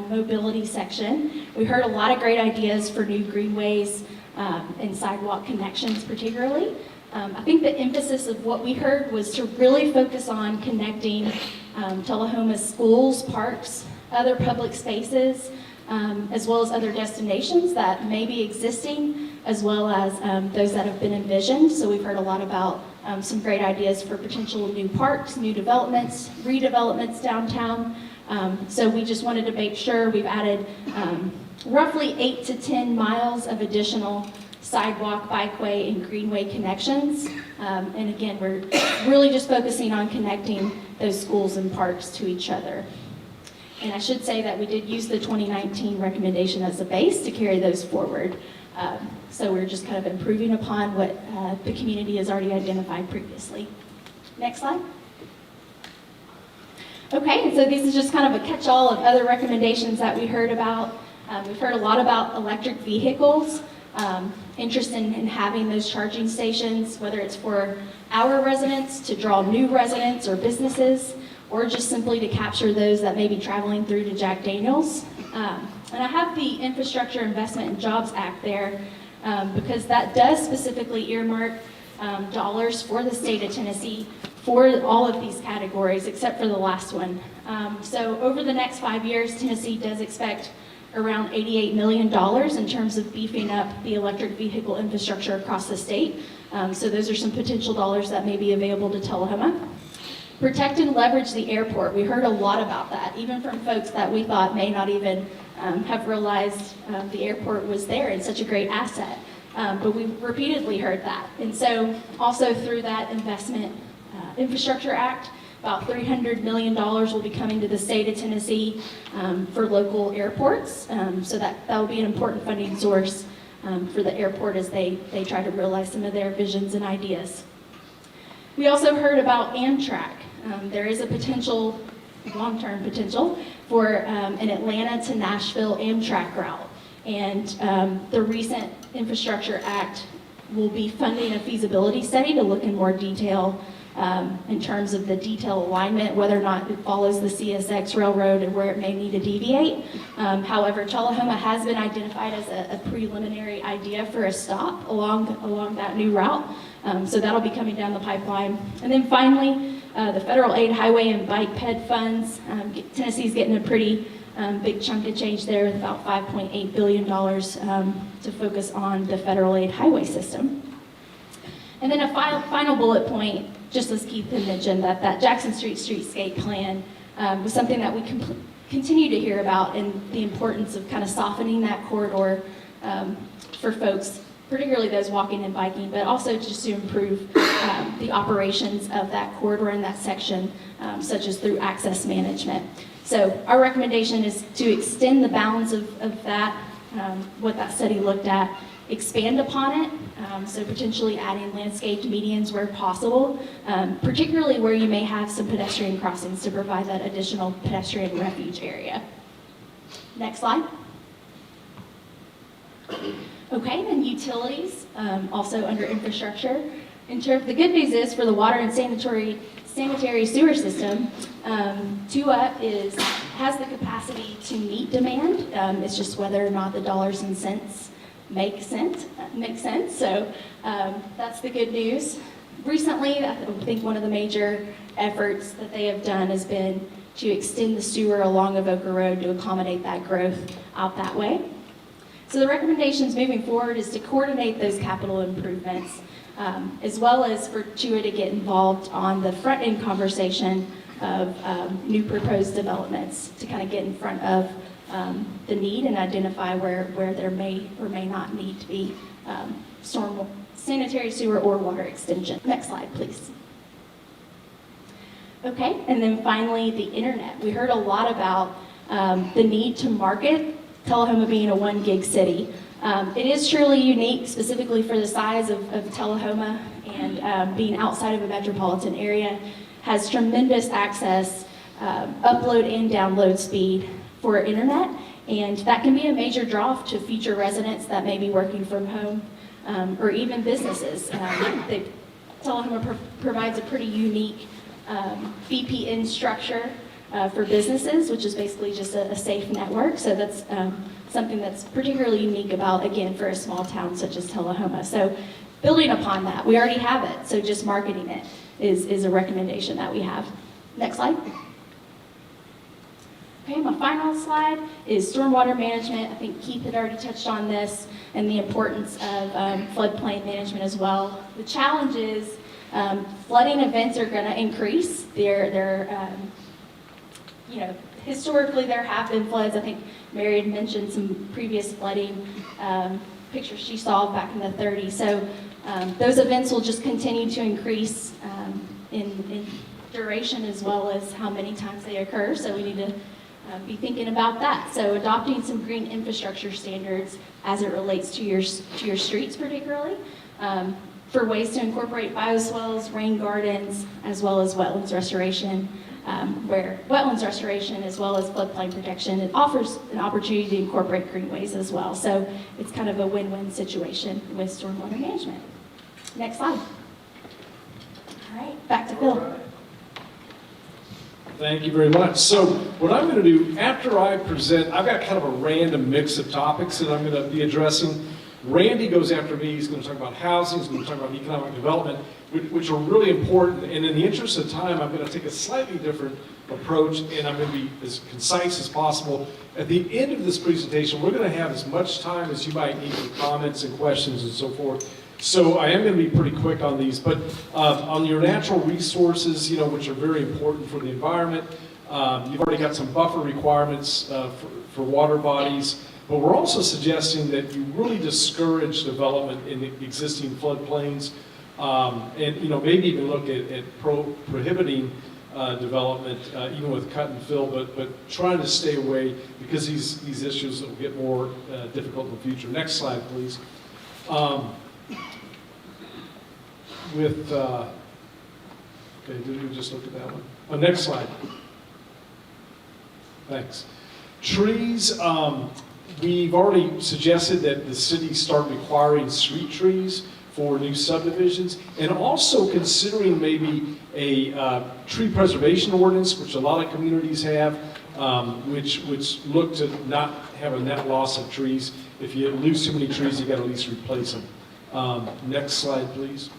mobility section. We heard a lot of great ideas for new greenways and sidewalk connections particularly. I think the emphasis of what we heard was to really focus on connecting Tullahoma's schools, parks, other public spaces, as well as other destinations that may be existing, as well as those that have been envisioned. So we've heard a lot about some great ideas for potential new parks, new developments, redevelopments downtown. So we just wanted to make sure we've added roughly 8 to 10 miles of additional sidewalk, bikeway, and greenway connections. And again, we're really just focusing on connecting those schools and parks to each other. And I should say that we did use the 2019 recommendation as a base to carry those forward. So we're just kind of improving upon what the community has already identified previously. Next slide. Okay, and so this is just kind of a catch-all of other recommendations that we heard about. We've heard a lot about electric vehicles, interest in having those charging stations, whether it's for our residents to draw new residents or businesses, or just simply to capture those that may be traveling through to Jack Daniels. And I have the Infrastructure Investment and Jobs Act there because that does specifically earmark dollars for the state of Tennessee for all of these categories, except for the last one. So over the next 5 years, Tennessee does expect around $88 million in terms of beefing up the electric vehicle infrastructure across the state. So those are some potential dollars that may be available to Tullahoma. Protect and leverage the airport. We heard a lot about that, even from folks that we thought may not even have realized the airport was there and such a great asset. But we repeatedly heard that. And so also through that Investment Infrastructure Act, about $300 million will be coming to the state of Tennessee for local airports. So that will be an important funding source for the airport as they try to realize some of their visions and ideas. We also heard about Amtrak. There is a potential, long-term potential, for an Atlanta to Nashville Amtrak route. And the recent Infrastructure Act will be funding a feasibility study to look in more detail in terms of the detail alignment, whether or not it follows the CSX railroad and where it may need to deviate. However, Tullahoma has been identified as a preliminary idea for a stop along that new route. So that'll be coming down the pipeline. And then finally, the federal aid highway and bike ped funds. Tennessee's getting a pretty big chunk of change there with about $5.8 billion to focus on the federal aid highway system. And then a final bullet point, just as Keith had mentioned, that Jackson Street Streetscape Plan was something that we continue to hear about, and the importance of kind of softening that corridor for folks, particularly those walking and biking, but also just to improve the operations of that corridor and that section, such as through access management. So our recommendation is to extend the bounds of that, what that study looked at, expand upon it, so potentially adding landscaped medians where possible, particularly where you may have some pedestrian crossings to provide that additional pedestrian refuge area. Next slide. Okay, then utilities, also under infrastructure. The good news is for the water and sanitary sewer system, TUA has the capacity to meet demand. It's just whether or not the dollars and cents make sense. So that's the good news. Recently, I think one of the major efforts that they have done has been to extend the sewer along Avoca Road to accommodate that growth out that way. So the recommendations moving forward is to coordinate those capital improvements, as well as for TUA to get involved on the front end conversation of new proposed developments to kind of get in front of the need and identify where there may or may not need to be sanitary sewer or water extension. Next slide, please. Okay, and then finally, the internet. We heard a lot about the need to market, Tullahoma being a 1 gig city. It is truly unique, specifically for the size of Tullahoma and being outside of a metropolitan area, has tremendous access, upload and download speed for internet, and that can be a major draw to future residents that may be working from home, or even businesses. Tullahoma provides a pretty unique VPN structure for businesses, which is basically just a safe network. So that's something that's particularly unique about, again, for a small town such as Tullahoma. So building upon that, we already have it, so just marketing it is a recommendation that we have. Next slide. Okay, my final slide is stormwater management. I think Keith had already touched on this and the importance of floodplain management as well. The challenge is flooding events are going to increase. Historically there have been floods. I think Mary had mentioned some previous flooding pictures she saw back in the 30s. So those events will just continue to increase in duration as well as how many times they occur. So we need to be thinking about that. So adopting some green infrastructure standards as it relates to your streets particularly, for ways to incorporate bioswales, rain gardens, as well as wetlands restoration, where wetlands restoration as well as floodplain protection, it offers an opportunity to incorporate greenways as well. So it's kind of a win-win situation with stormwater management. Next slide. All right, back to Phil. Thank you very much. So what I'm going to do, after I present, I've got kind of a random mix of topics that I'm going to be addressing. Randy goes after me. He's going to talk about housing. He's going to talk about economic development, which are really important. And in the interest of time, I'm going to take a slightly different approach, and I'm going to be as concise as possible. At the end of this presentation, we're going to have as much time as you might need for comments and questions and so forth. So I am going to be pretty quick on these, but on your natural resources, which are very important for the environment, you've already got some buffer requirements for water bodies, but we're also suggesting that you really discourage development in the existing floodplains, and maybe even look at prohibiting development, even with cut and fill, but trying to stay away because these issues will get more difficult in the future. Next slide, please. Okay, did we just look at that one? Oh, next slide. Thanks. Trees, we've already suggested that the city start requiring street trees for new subdivisions, and also considering maybe a tree preservation ordinance, which a lot of communities have, which look to not have a net loss of trees. If you lose too many trees, you got to at least replace them. Next slide, please.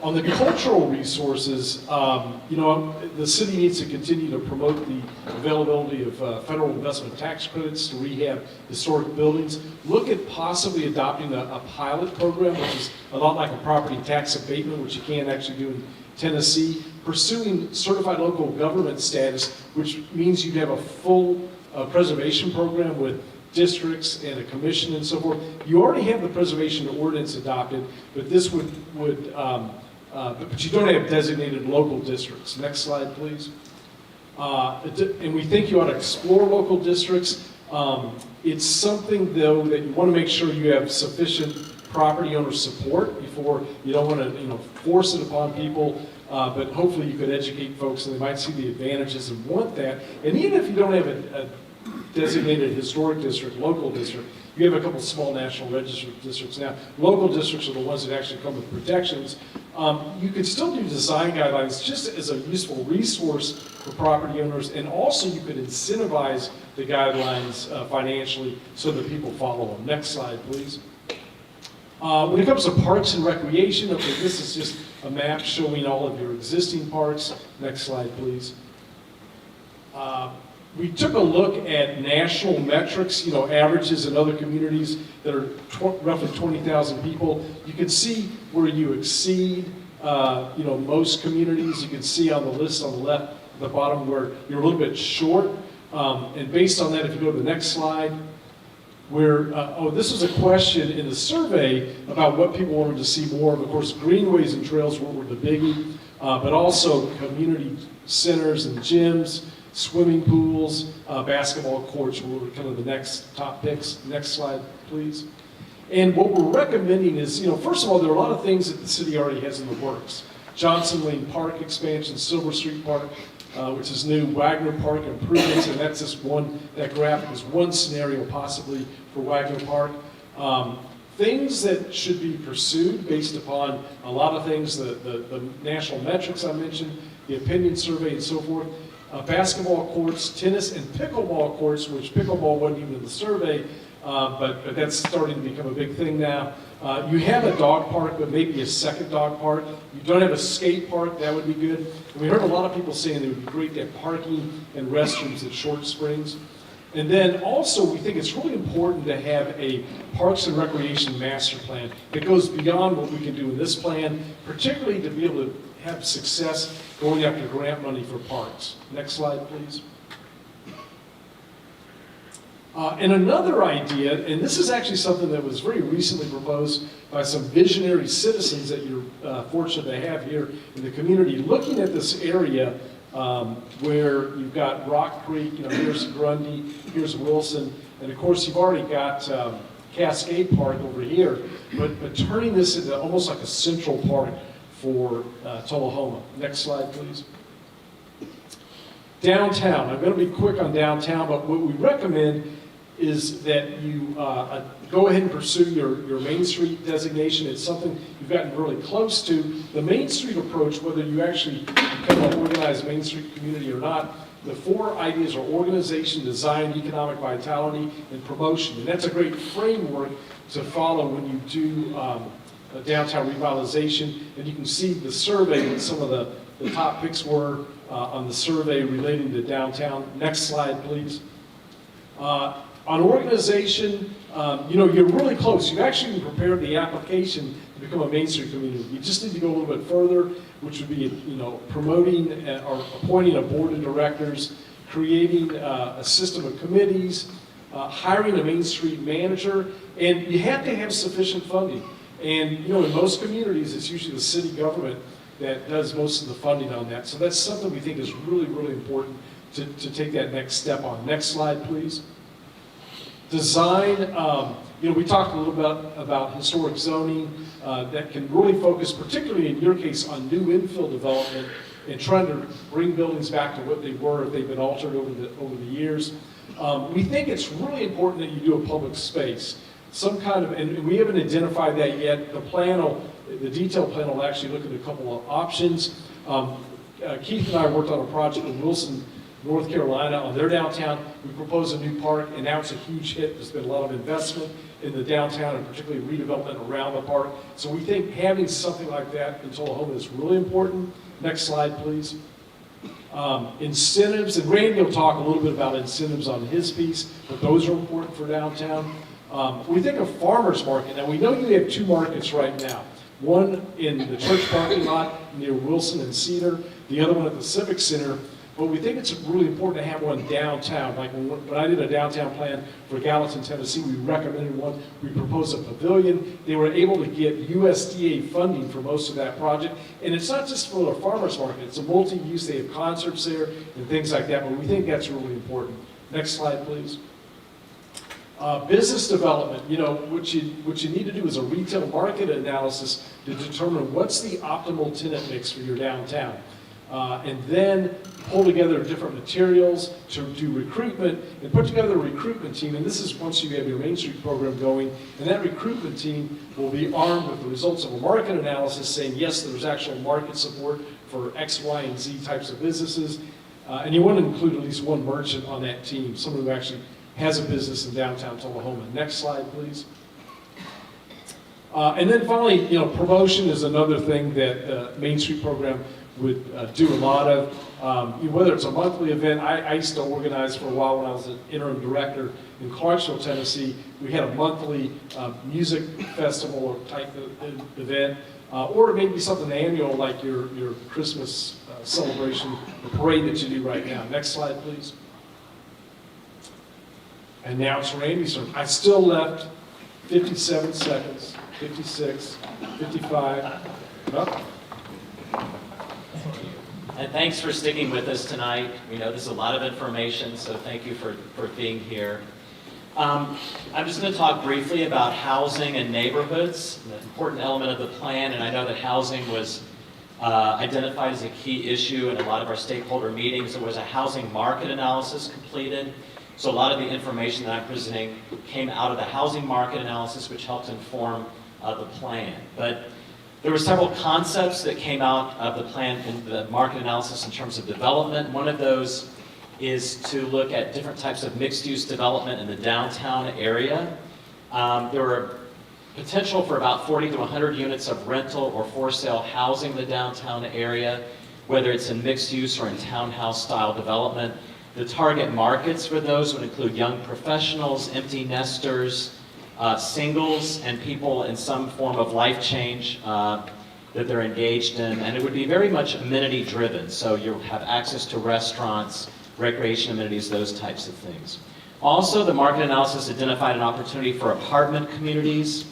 On the cultural resources, the city needs to continue to promote the availability of federal investment tax credits to rehab historic buildings. Look at possibly adopting a pilot program, which is a lot like a property tax abatement, which you can't actually do in Tennessee. Pursuing certified local government status, which means you'd have a full preservation program with districts and a commission and so forth. You already have the preservation ordinance adopted, but this would but you don't have designated local districts. Next slide, please. And we think you ought to explore local districts. It's something, though, that you want to make sure you have sufficient property owner support before you don't want to force it upon people. But hopefully you could educate folks and they might see the advantages and want that. And even if you don't have a designated historic district, local district, you have a couple small national register districts now. Local districts are the ones that actually come with protections. You could still do design guidelines just as a useful resource for property owners, and also you could incentivize the guidelines financially so that people follow them. Next slide, please. When it comes to parks and recreation, okay, this is just a map showing all of your existing parks. Next slide, please. We took a look at national metrics, averages in other communities that are roughly 20,000 people. You can see where you exceed, most communities. You can see on the list on the left, at the bottom, where you're a little bit short. And based on that, if you go to the next slide, this was a question in the survey about what people wanted to see more of. Of course, greenways and trails were the biggie, but also community centers and gyms, swimming pools, basketball courts were kind of the next top picks. Next slide, please. And what we're recommending is, first of all, there are a lot of things that the city already has in the works. Johnson Lane Park expansion, Silver Street Park, which is new, Wagner Park improvements, and that's just that graphic is one scenario possibly for Wagner Park. Things that should be pursued based upon a lot of things, the national metrics I mentioned, the opinion survey and so forth. Basketball courts, tennis and pickleball courts, which pickleball wasn't even in the survey, but that's starting to become a big thing now. You have a dog park, but maybe a second dog park. You don't have a skate park, that would be good. And we heard a lot of people saying it would be great to have parking and restrooms at Short Springs. And then also, we think it's really important to have a Parks and Recreation master plan that goes beyond what we can do in this plan, particularly to be able to have success going after grant money for parks. Next slide, please. And another idea, and this is actually something that was very recently proposed by some visionary citizens that you're fortunate to have here in the community, looking at this area where you've got Rock Creek, here's Grundy, here's Wilson, and of course you've already got Cascade Park over here, but turning this into almost like a central park for Tullahoma. Next slide, please. Downtown. I'm going to be quick on downtown, but what we recommend is that you go ahead and pursue your Main Street designation. It's something you've gotten really close to. The Main Street approach, whether you actually become an organized Main Street community or not, the 4 ideas are organization, design, economic vitality, and promotion. And that's a great framework to follow when you do downtown revitalization. And you can see the survey that some of the top picks were on the survey relating to downtown. Next slide, please. On organization, you're really close. You've actually prepared the application to become a Main Street community. You just need to go a little bit further, which would be, promoting or appointing a board of directors, creating a system of committees, hiring a Main Street manager, and you have to have sufficient funding. And, in most communities, it's usually the city government that does most of the funding on that. So that's something we think is really, really important to take that next step on. Next slide, please. Design, we talked a little bit about historic zoning that can really focus, particularly in your case, on new infill development and trying to bring buildings back to what they were if they've been altered over the years. We think it's really important that you do a public space. Some kind of, and we haven't identified that yet. The detailed plan will actually look at a couple of options. Keith and I worked on a project in Wilson, North Carolina, on their downtown. We proposed a new park, and now it's a huge hit. There's been a lot of investment in the downtown, and particularly redevelopment around the park. So we think having something like that in Tullahoma is really important. Next slide, please. Incentives, and Randy will talk a little bit about incentives on his piece, but those are important for downtown. We think of farmers market. Now, we know you have 2 markets right now. One in the church parking lot near Wilson and Cedar, the other one at the Civic Center. But we think it's really important to have one downtown. Like when I did a downtown plan for Gallatin, Tennessee, we recommended one. We proposed a pavilion. They were able to get USDA funding for most of that project. And it's not just for the farmers market. It's a multi-use. They have concerts there and things like that. But we think that's really important. Next slide, please. Business development, what you need to do is a retail market analysis to determine what's the optimal tenant mix for your downtown. And then pull together different materials to do recruitment and put together a recruitment team. And this is once you have your Main Street program going. And that recruitment team will be armed with the results of a market analysis saying, yes, there's actual market support for X, Y, and Z types of businesses. And you want to include at least one merchant on that team, someone who actually has a business in downtown Tullahoma. Next slide, please. And then finally, promotion is another thing that Main Street program would do a lot of. Whether it's a monthly event, I used to organize for a while when I was an interim director in Clarksville, Tennessee. We had a monthly music festival or type of event, or maybe something annual like your Christmas celebration, the parade that you do right now. Next slide, please. And now it's Randy's turn. I still left 57 seconds, 56, 55. Oh. And thanks for sticking with us tonight. We know this is a lot of information, so thank you for being here. I'm just going to talk briefly about housing and neighborhoods, an important element of the plan, and I know that housing was identified as a key issue in a lot of our stakeholder meetings. There was a housing market analysis completed, so a lot of the information that I'm presenting came out of the housing market analysis, which helped inform the plan. But there were several concepts that came out of the plan in the market analysis in terms of development. One of those is to look at different types of mixed-use development in the downtown area. There were potential for about 40 to 100 units of rental or for-sale housing in the downtown area, whether it's in mixed-use or in townhouse-style development. The target markets for those would include young professionals, empty nesters, singles, and people in some form of life change that they're engaged in. And it would be very much amenity-driven, so you'll have access to restaurants, recreation amenities, those types of things. Also, the market analysis identified an opportunity for apartment communities,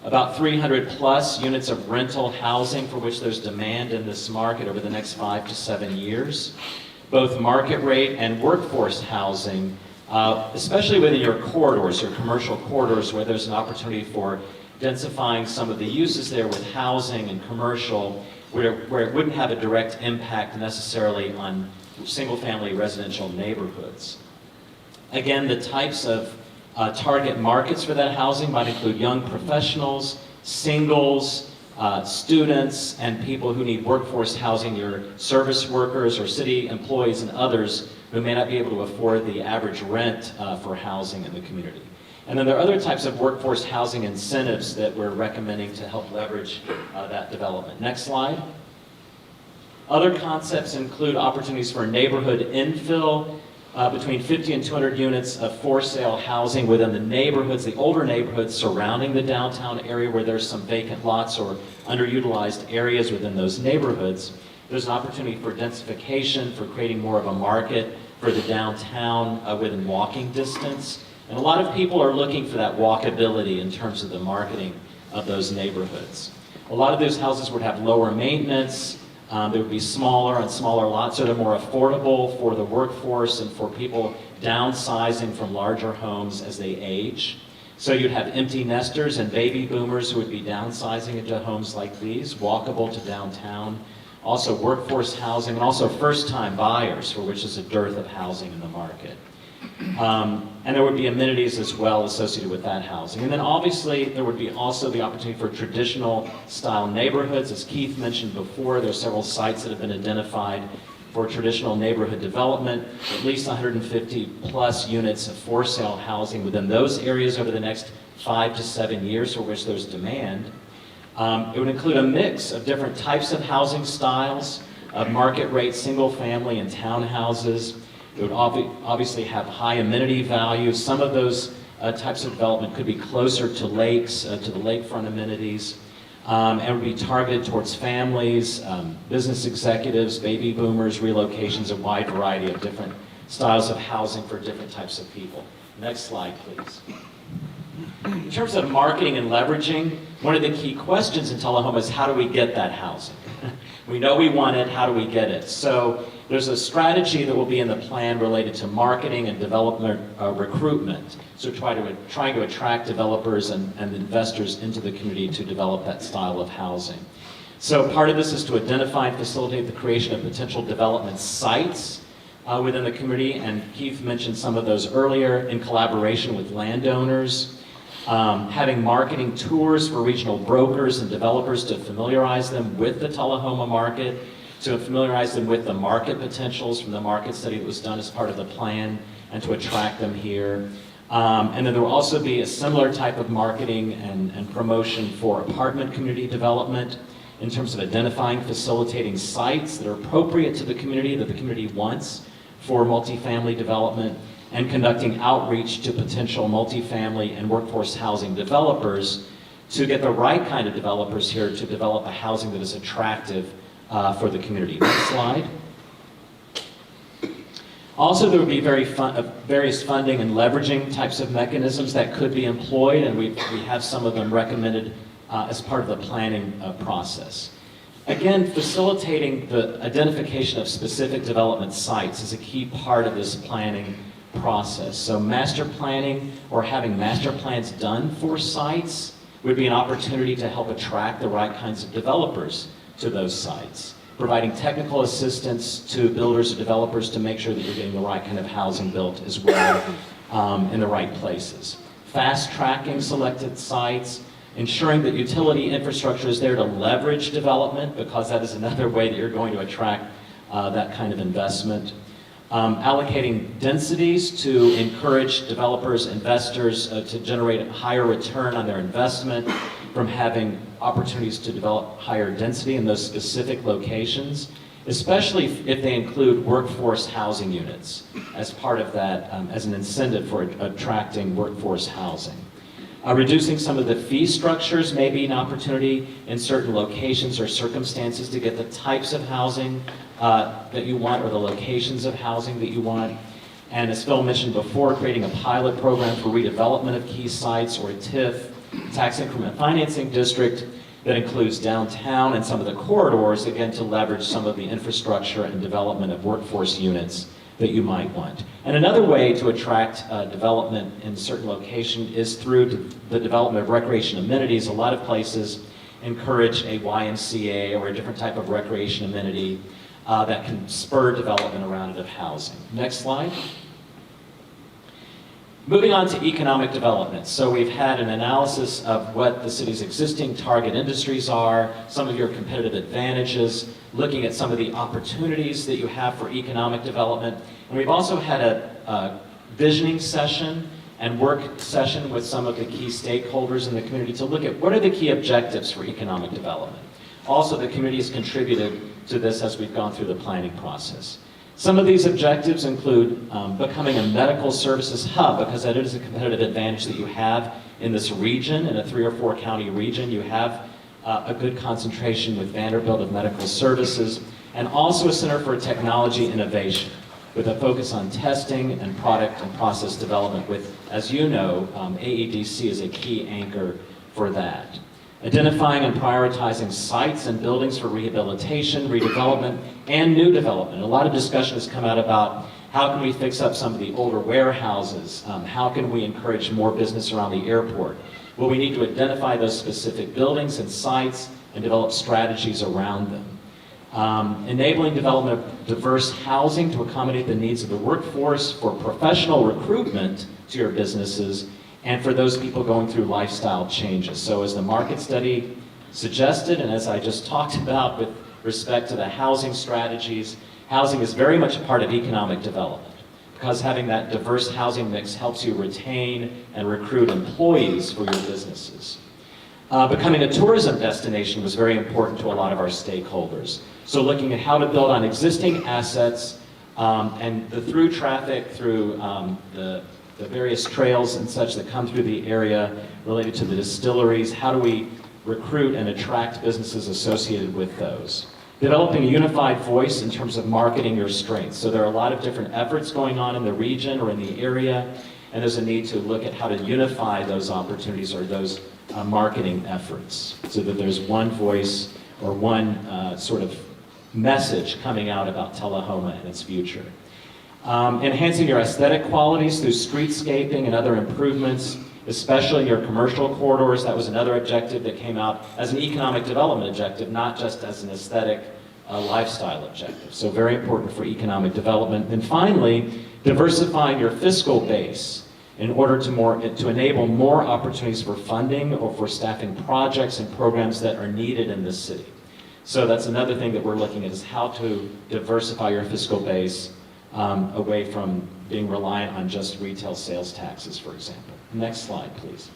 about 300 plus units of rental housing for which there's demand in this market over the next 5 to 7 years. Both market rate and workforce housing, especially within your corridors, your commercial corridors, where there's an opportunity for densifying some of the uses there with housing and commercial, where it wouldn't have a direct impact necessarily on single-family residential neighborhoods. Again, the types of target markets for that housing might include young professionals, singles, students, and people who need workforce housing, your service workers or city employees and others who may not be able to afford the average rent for housing in the community. And then there are other types of workforce housing incentives that we're recommending to help leverage that development. Next slide. Other concepts include opportunities for neighborhood infill, between 50 and 200 units of for-sale housing within the neighborhoods, the older neighborhoods surrounding the downtown area where there's some vacant lots or underutilized areas within those neighborhoods. There's an opportunity for densification, for creating more of a market for the downtown within walking distance. And a lot of people are looking for that walkability in terms of the marketing of those neighborhoods. A lot of those houses would have lower maintenance. They would be smaller on smaller lots, so they're more affordable for the workforce and for people downsizing from larger homes as they age. So you'd have empty nesters and baby boomers who would be downsizing into homes like these, walkable to downtown. Also workforce housing, and also first-time buyers for which is a dearth of housing in the market. And there would be amenities as well associated with that housing. And then obviously there would be also the opportunity for traditional style neighborhoods. As Keith mentioned before, there are several sites that have been identified for traditional neighborhood development, at least 150 plus units of for sale housing within those areas over the next 5 to 7 years for which there's demand. It would include a mix of different types of housing styles, of market rate, single family and townhouses. It would obviously have high amenity value. Some of those types of development could be closer to lakes, to the lakefront amenities, and would be targeted towards families, business executives, baby boomers, relocations, a wide variety of different styles of housing for different types of people. Next slide, please. In terms of marketing and leveraging, one of the key questions in Tullahoma is how do we get that housing? We know we want it, how do we get it? So there's a strategy that will be in the plan related to marketing and development recruitment. So trying to attract developers and investors into the community to develop that style of housing. So part of this is to identify and facilitate the creation of potential development sites within the community, and Keith mentioned some of those earlier, in collaboration with landowners. Having marketing tours for regional brokers and developers to familiarize them with the Tullahoma market, to familiarize them with the market potentials from the market study that was done as part of the plan, and to attract them here. And then there will also be a similar type of marketing and promotion for apartment community development in terms of identifying, facilitating sites that are appropriate to the community, that the community wants for multifamily development, and conducting outreach to potential multifamily and workforce housing developers to get the right kind of developers here to develop a housing that is attractive for the community. Next slide. Also, there would be various funding and leveraging types of mechanisms that could be employed, and we have some of them recommended as part of the planning process. Again, facilitating the identification of specific development sites is a key part of this planning process. So master planning or having master plans done for sites would be an opportunity to help attract the right kinds of developers to those sites, providing technical assistance to builders and developers to make sure that you're getting the right kind of housing built as well in the right places. Fast tracking selected sites, ensuring that utility infrastructure is there to leverage development, because that is another way that you're going to attract that kind of investment. Allocating densities to encourage developers, investors to generate a higher return on their investment from having opportunities to develop higher density in those specific locations, especially if they include workforce housing units as part of that, as an incentive for attracting workforce housing. Reducing some of the fee structures may be an opportunity in certain locations or circumstances to get the types of housing that you want, or the locations of housing that you want. And as Phil mentioned before, creating a pilot program for redevelopment of key sites, or a TIF, tax increment financing district, that includes downtown and some of the corridors, again, to leverage some of the infrastructure and development of workforce units that you might want. And another way to attract development in certain location is through the development of recreation amenities. A lot of places encourage a YMCA or a different type of recreation amenity that can spur development around it of housing. Next slide. Moving on to economic development. So we've had an analysis of what the city's existing target industries are, some of your competitive advantages, looking at some of the opportunities that you have for economic development. And we've also had a visioning session and work session with some of the key stakeholders in the community to look at what are the key objectives for economic development. Also, the community has contributed to this as we've gone through the planning process. Some of these objectives include becoming a medical services hub, because that is a competitive advantage that you have in this region, in a 3 or 4 county region. You have a good concentration with Vanderbilt of medical services, and also a center for technology innovation with a focus on testing and product and process development with, as you know, AEDC is a key anchor for that. Identifying and prioritizing sites and buildings for rehabilitation, redevelopment, and new development. A lot of discussion has come out about how can we fix up some of the older warehouses? How can we encourage more business around the airport? Well, we need to identify those specific buildings and sites and develop strategies around them. Enabling development of diverse housing to accommodate the needs of the workforce for professional recruitment to your businesses, and for those people going through lifestyle changes. So as the market study suggested, and as I just talked about with respect to the housing strategies, housing is very much a part of economic development, because having that diverse housing mix helps you retain and recruit employees for your businesses. Becoming a tourism destination was very important to a lot of our stakeholders. So looking at how to build on existing assets and the through traffic, through the various trails and such that come through the area related to the distilleries. How do we recruit and attract businesses associated with those? Developing a unified voice in terms of marketing your strengths. So there are a lot of different efforts going on in the region or in the area, and there's a need to look at how to unify those opportunities or those marketing efforts so that there's one voice or one sort of message coming out about Tullahoma and its future. Enhancing your aesthetic qualities through streetscaping and other improvements, especially in your commercial corridors. That was another objective that came out as an economic development objective, not just as an aesthetic lifestyle objective. So very important for economic development. And finally, diversifying your fiscal base in order to enable more opportunities for funding or for staffing projects and programs that are needed in this city. So that's another thing that we're looking at, is how to diversify your fiscal base away from being reliant on just retail sales taxes, for example. Next slide, please.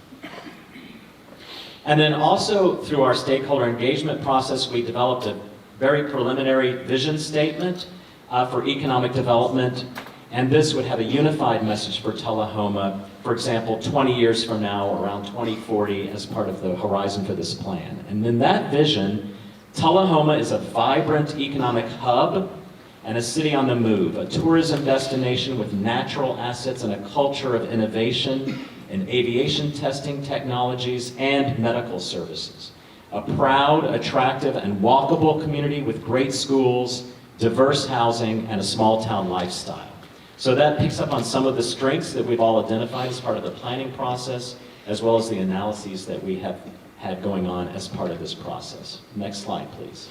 And then also through our stakeholder engagement process, we developed a very preliminary vision statement for economic development. And this would have a unified message for Tullahoma, for example, 20 years from now, around 2040, as part of the horizon for this plan. And in that vision, Tullahoma is a vibrant economic hub and a city on the move, a tourism destination with natural assets and a culture of innovation in aviation testing technologies and medical services. A proud, attractive, and walkable community with great schools, diverse housing, and a small town lifestyle. So that picks up on some of the strengths that we've all identified as part of the planning process, as well as the analyses that we have had going on as part of this process. Next slide, please.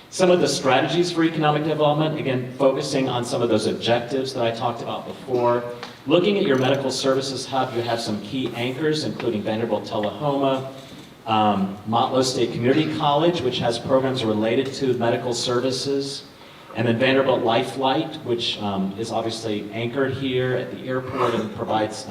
Some of the strategies for economic development, again, focusing on some of those objectives that I talked about before. Looking at your medical services hub, you have some key anchors, including Vanderbilt Tullahoma, Motlow State Community College, which has programs related to medical services, and then Vanderbilt Lifelight, which is obviously anchored here at the airport and provides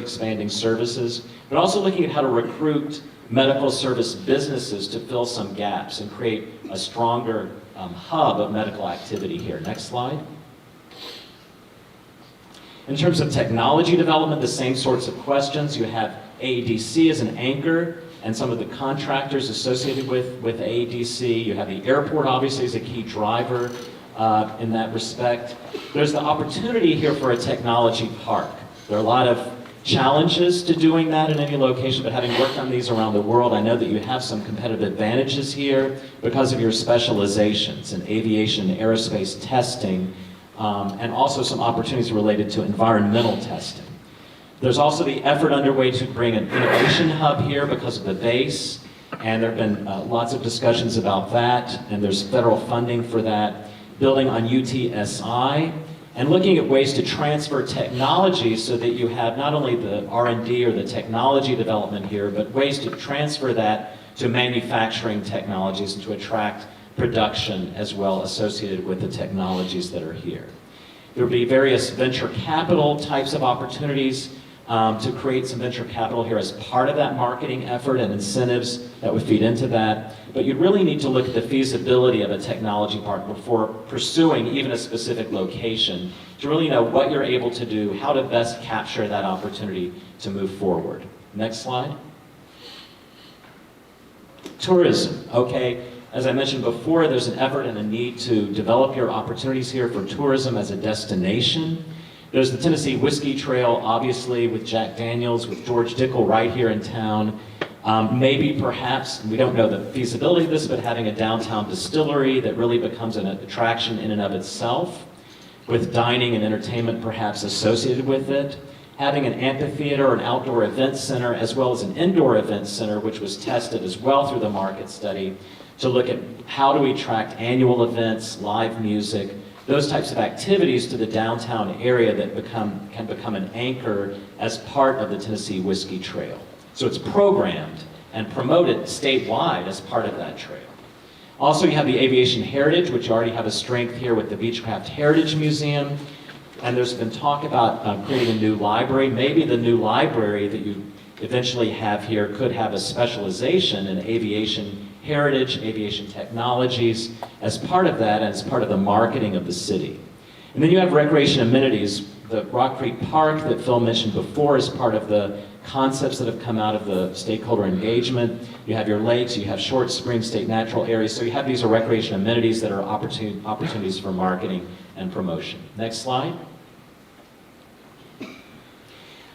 expanding services, but also looking at how to recruit medical service businesses to fill some gaps and create a stronger hub of medical activity here. Next slide. In terms of technology development, the same sorts of questions. You have AEDC as an anchor and some of the contractors associated with AEDC. You have the airport, obviously, as a key driver in that respect. There's the opportunity here for a technology park. There are a lot of challenges to doing that in any location, but having worked on these around the world, I know that you have some competitive advantages here because of your specializations in aviation and aerospace testing, and also some opportunities related to environmental testing. There's also the effort underway to bring an innovation hub here because of the base, and there have been lots of discussions about that, and there's federal funding for that. Building on UTSI, and looking at ways to transfer technology so that you have not only the R&D or the technology development here, but ways to transfer that to manufacturing technologies and to attract production as well associated with the technologies that are here. There will be various venture capital types of opportunities to create some venture capital here as part of that marketing effort and incentives that would feed into that. But you really need to look at the feasibility of a technology park before pursuing even a specific location to really know what you're able to do, how to best capture that opportunity to move forward. Next slide. Tourism, okay. As I mentioned before, there's an effort and a need to develop your opportunities here for tourism as a destination. There's the Tennessee Whiskey Trail, obviously, with Jack Daniels, with George Dickel right here in town. Maybe, perhaps, we don't know the feasibility of this, but having a downtown distillery that really becomes an attraction in and of itself, with dining and entertainment perhaps associated with it. Having an amphitheater or an outdoor event center, as well as an indoor event center, which was tested as well through the market study, to look at how do we attract annual events, live music, those types of activities to the downtown area that can become an anchor as part of the Tennessee Whiskey Trail. So it's programmed and promoted statewide as part of that trail. Also, you have the aviation heritage, which you already have a strength here with the Beechcraft Heritage Museum. And there's been talk about creating a new library. Maybe the new library that you eventually have here could have a specialization in aviation heritage, aviation technologies, as part of that and as part of the marketing of the city. And then you have recreation amenities. The Rock Creek Park that Phil mentioned before is part of the concepts that have come out of the stakeholder engagement. You have your lakes, you have Short Spring State Natural Areas, so you have these recreation amenities that are opportunities for marketing and promotion. Next slide.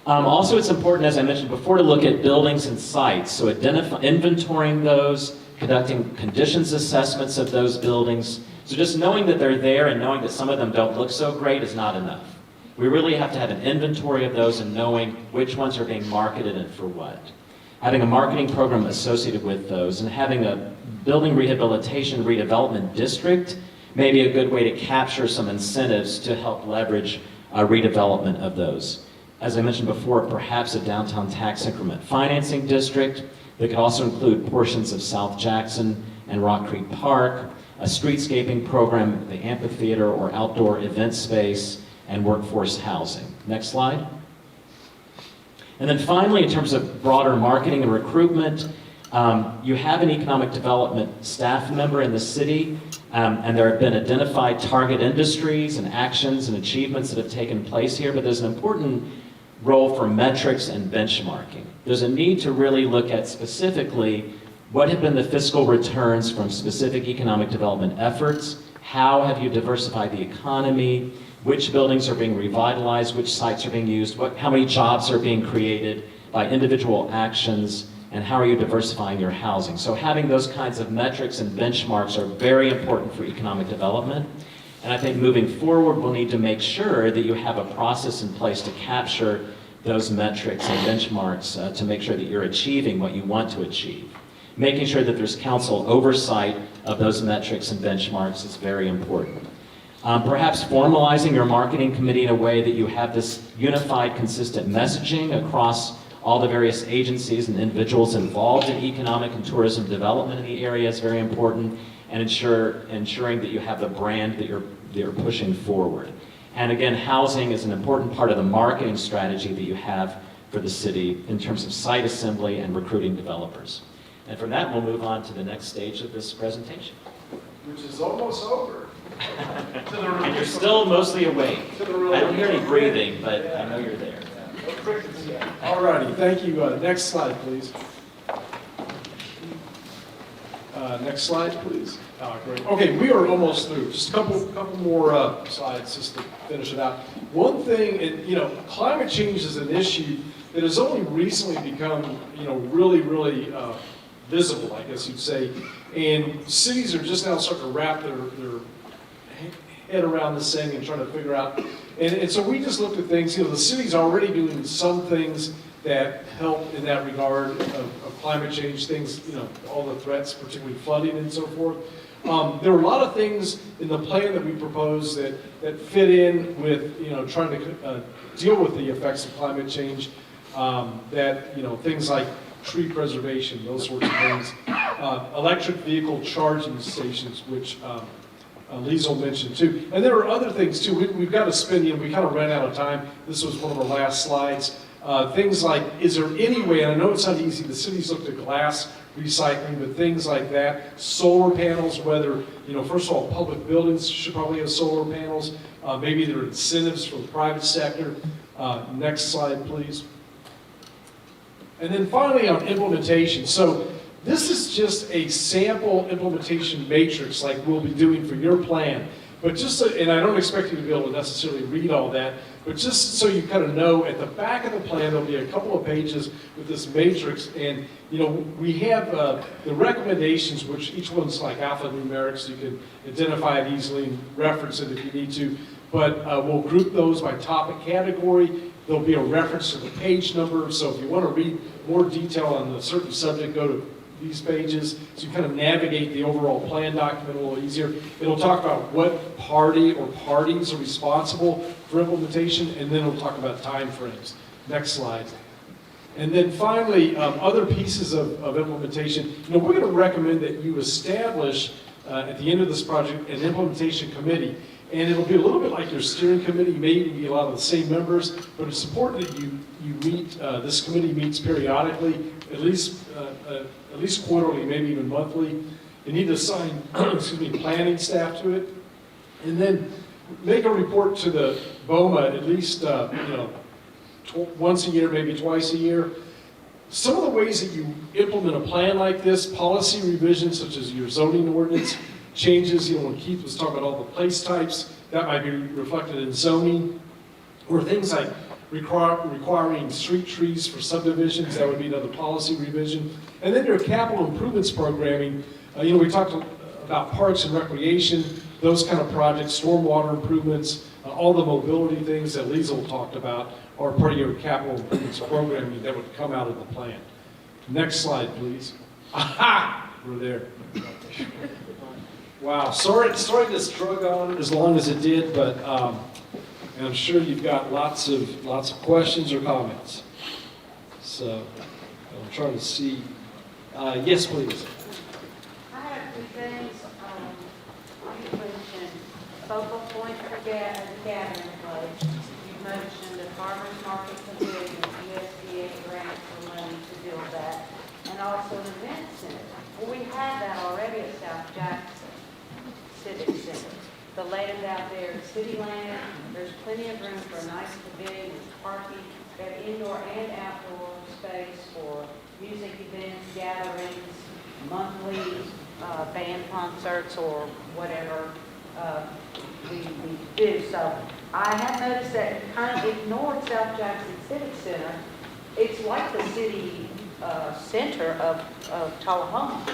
Also, it's important, as I mentioned before, to look at buildings and sites. So inventorying those, conducting conditions assessments of those buildings. So just knowing that they're there and knowing that some of them don't look so great is not enough. We really have to have an inventory of those and knowing which ones are being marketed and for what. Having a marketing program associated with those and having a building rehabilitation redevelopment district may be a good way to capture some incentives to help leverage redevelopment of those. As I mentioned before, perhaps a downtown tax increment financing district that could also include portions of South Jackson and Rock Creek Park, a streetscaping program, the amphitheater or outdoor event space, and workforce housing. Next slide. And then finally, in terms of broader marketing and recruitment, you have an economic development staff member in the city, and there have been identified target industries and actions and achievements that have taken place here, but there's an important role for metrics and benchmarking. There's a need to really look at specifically what have been the fiscal returns from specific economic development efforts, how have you diversified the economy, which buildings are being revitalized, which sites are being used, how many jobs are being created by individual actions, and how are you diversifying your housing. So having those kinds of metrics and benchmarks are very important for economic development. And I think moving forward, we'll need to make sure that you have a process in place to capture those metrics and benchmarks to make sure that you're achieving what you want to achieve. Making sure that there's council oversight of those metrics and benchmarks is very important. Perhaps formalizing your marketing committee in a way that you have this unified, consistent messaging across all the various agencies and individuals involved in economic and tourism development in the area is very important, and ensuring that you have the brand that you're pushing forward. And again, housing is an important part of the marketing strategy that you have for the city in terms of site assembly and recruiting developers. And from that, we'll move on to the next stage of this presentation. Which is almost over. And you're still mostly awake. I don't hear any breathing, but I know you're there. All righty, thank you. Next slide, please. Next slide, please. Great. Okay, we are almost through. Just a couple more slides just to finish it out. One thing, climate change is an issue that has only recently become, really visible, I guess you'd say. And cities are just now starting to wrap their head around this thing and trying to figure out. And so we just looked at things, the city's already doing some things that help in that regard of climate change, things, all the threats, particularly flooding and so forth. There are a lot of things in the plan that we proposed that fit in with, trying to deal with the effects of climate change, things like tree preservation, those sorts of things. Electric vehicle charging stations, which Liesl mentioned too. And there are other things too. We've got to spend, we kind of ran out of time. This was one of our last slides. Things like, is there any way, and I know it's not easy, the city's looked at glass recycling, but things like that, solar panels, whether, first of all, public buildings should probably have solar panels. Maybe there are incentives for the private sector. Next slide, please. And then finally on implementation. So this is just a sample implementation matrix like we'll be doing for your plan. But just so, and I don't expect you to be able to necessarily read all that, but just so you kind of know, at the back of the plan, there'll be a couple of pages with this matrix, and we have the recommendations, which each one's like alphanumeric, so you can identify it easily and reference it if you need to. But we'll group those by topic category. There'll be a reference to the page number, so if you want to read more detail on a certain subject, go to these pages, so you kind of navigate the overall plan document a little easier. It'll talk about what party or parties are responsible for implementation, and then it'll talk about time frames. Next slide. And then finally, other pieces of implementation. We're going to recommend that you establish, at the end of this project, an implementation committee. And it'll be a little bit like your steering committee. You may even be a lot of the same members, but it's important that you meet, this committee meets periodically, at least quarterly, maybe even monthly. You need to assign, planning staff to it. And then make a report to the BOMA at least, once a year, maybe twice a year. Some of the ways that you implement a plan like this, policy revisions such as your zoning ordinance, changes, when Keith was talking about all the place types, that might be reflected in zoning, or things like requiring street trees for subdivisions, that would be another policy revision. And then your capital improvements programming, we talked about parks and recreation, those kind of projects, stormwater improvements, all the mobility things that Liesl talked about are part of your capital improvements programming that would come out of the plan. Next slide, please. Aha! We're there. Wow, sorry this drug on as long as it did, but and I'm sure you've got lots of questions or comments. So I'm trying to see. Yes, please. I have two things. gathering place. You mentioned the farmer's market pavilion, USDA grant for money to build that, and also an event center. Well, we have that already at South Jackson Civic Center. The land out there is city land. There's plenty of room for a nice pavilion, there's parking, we have indoor and outdoor space for music events, gatherings, monthly band concerts or whatever we do. So I have noticed that we kind of ignored South Jackson Civic Center. It's like the city center of Tullahoma.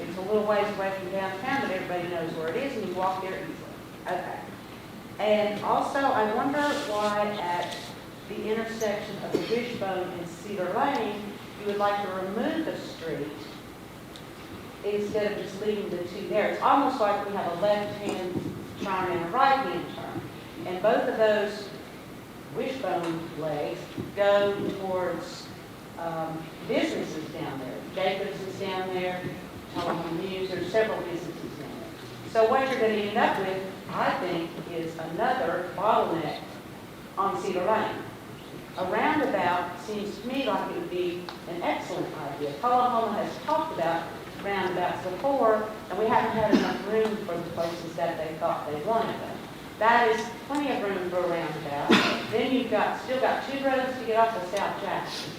It's a little ways away from downtown, but everybody knows where it is, and you walk there easily. Okay. And also, I wonder why at the intersection of the Wishbone and Cedar Lane, you would like to remove the street instead of just leaving the two there. It's almost like we have a left-hand turn and a right-hand turn. And both of those Wishbone legs go towards businesses down there. Jacobs is down there, Tullahoma News, there's several businesses down there. So what you're going to end up with, I think, is another bottleneck on Cedar Lane. A roundabout seems to me like it would be an excellent idea. Tullahoma has talked about roundabouts before, and we haven't had enough room for the places that they thought they wanted them. That is plenty of room for a roundabout. Then you've still got two roads to get off of South Jackson,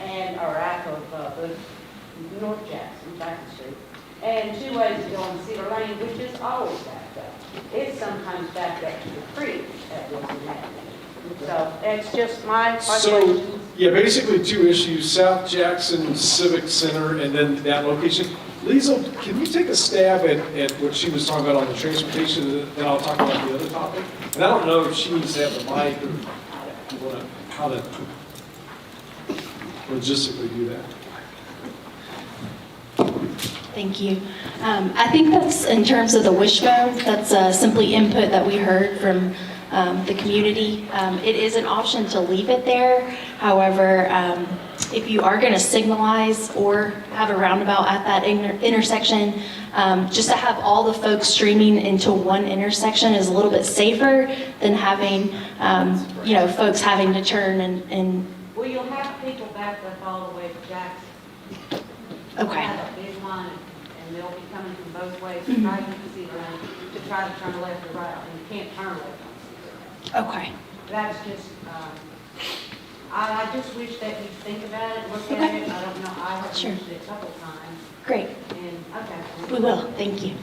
or out of North Jackson, Jackson Street, and two ways to go on Cedar Lane, which is always backed up. It's sometimes backed up to the creek at Wilson Avenue. So that's just my So, yeah, basically two issues, South Jackson Civic Center and then that location. Liesl, can you take a stab at what she was talking about on the transportation, and then I'll talk about the other topic? And I don't know if she needs to have the mic or how to logistically do that. Thank you. I think that's, in terms of the wishbone, that's simply input that we heard from the community. It is an option to leave it there. However, if you are going to signalize or have a roundabout at that intersection, just to have all the folks streaming into one intersection is a little bit safer than having, folks having to turn and Well, you'll have people backed up all the way to Jackson. okay. Have a big line, and they'll be coming from both ways, Mhm. right into Cedar Lane, to try to turn left or right, and you can't turn left on Cedar Lane. Okay. That's just, I just wish that you'd think about it, look at Okay. it. I don't know, I have Sure. used it a couple times, Great. and, okay. We will. Thank you.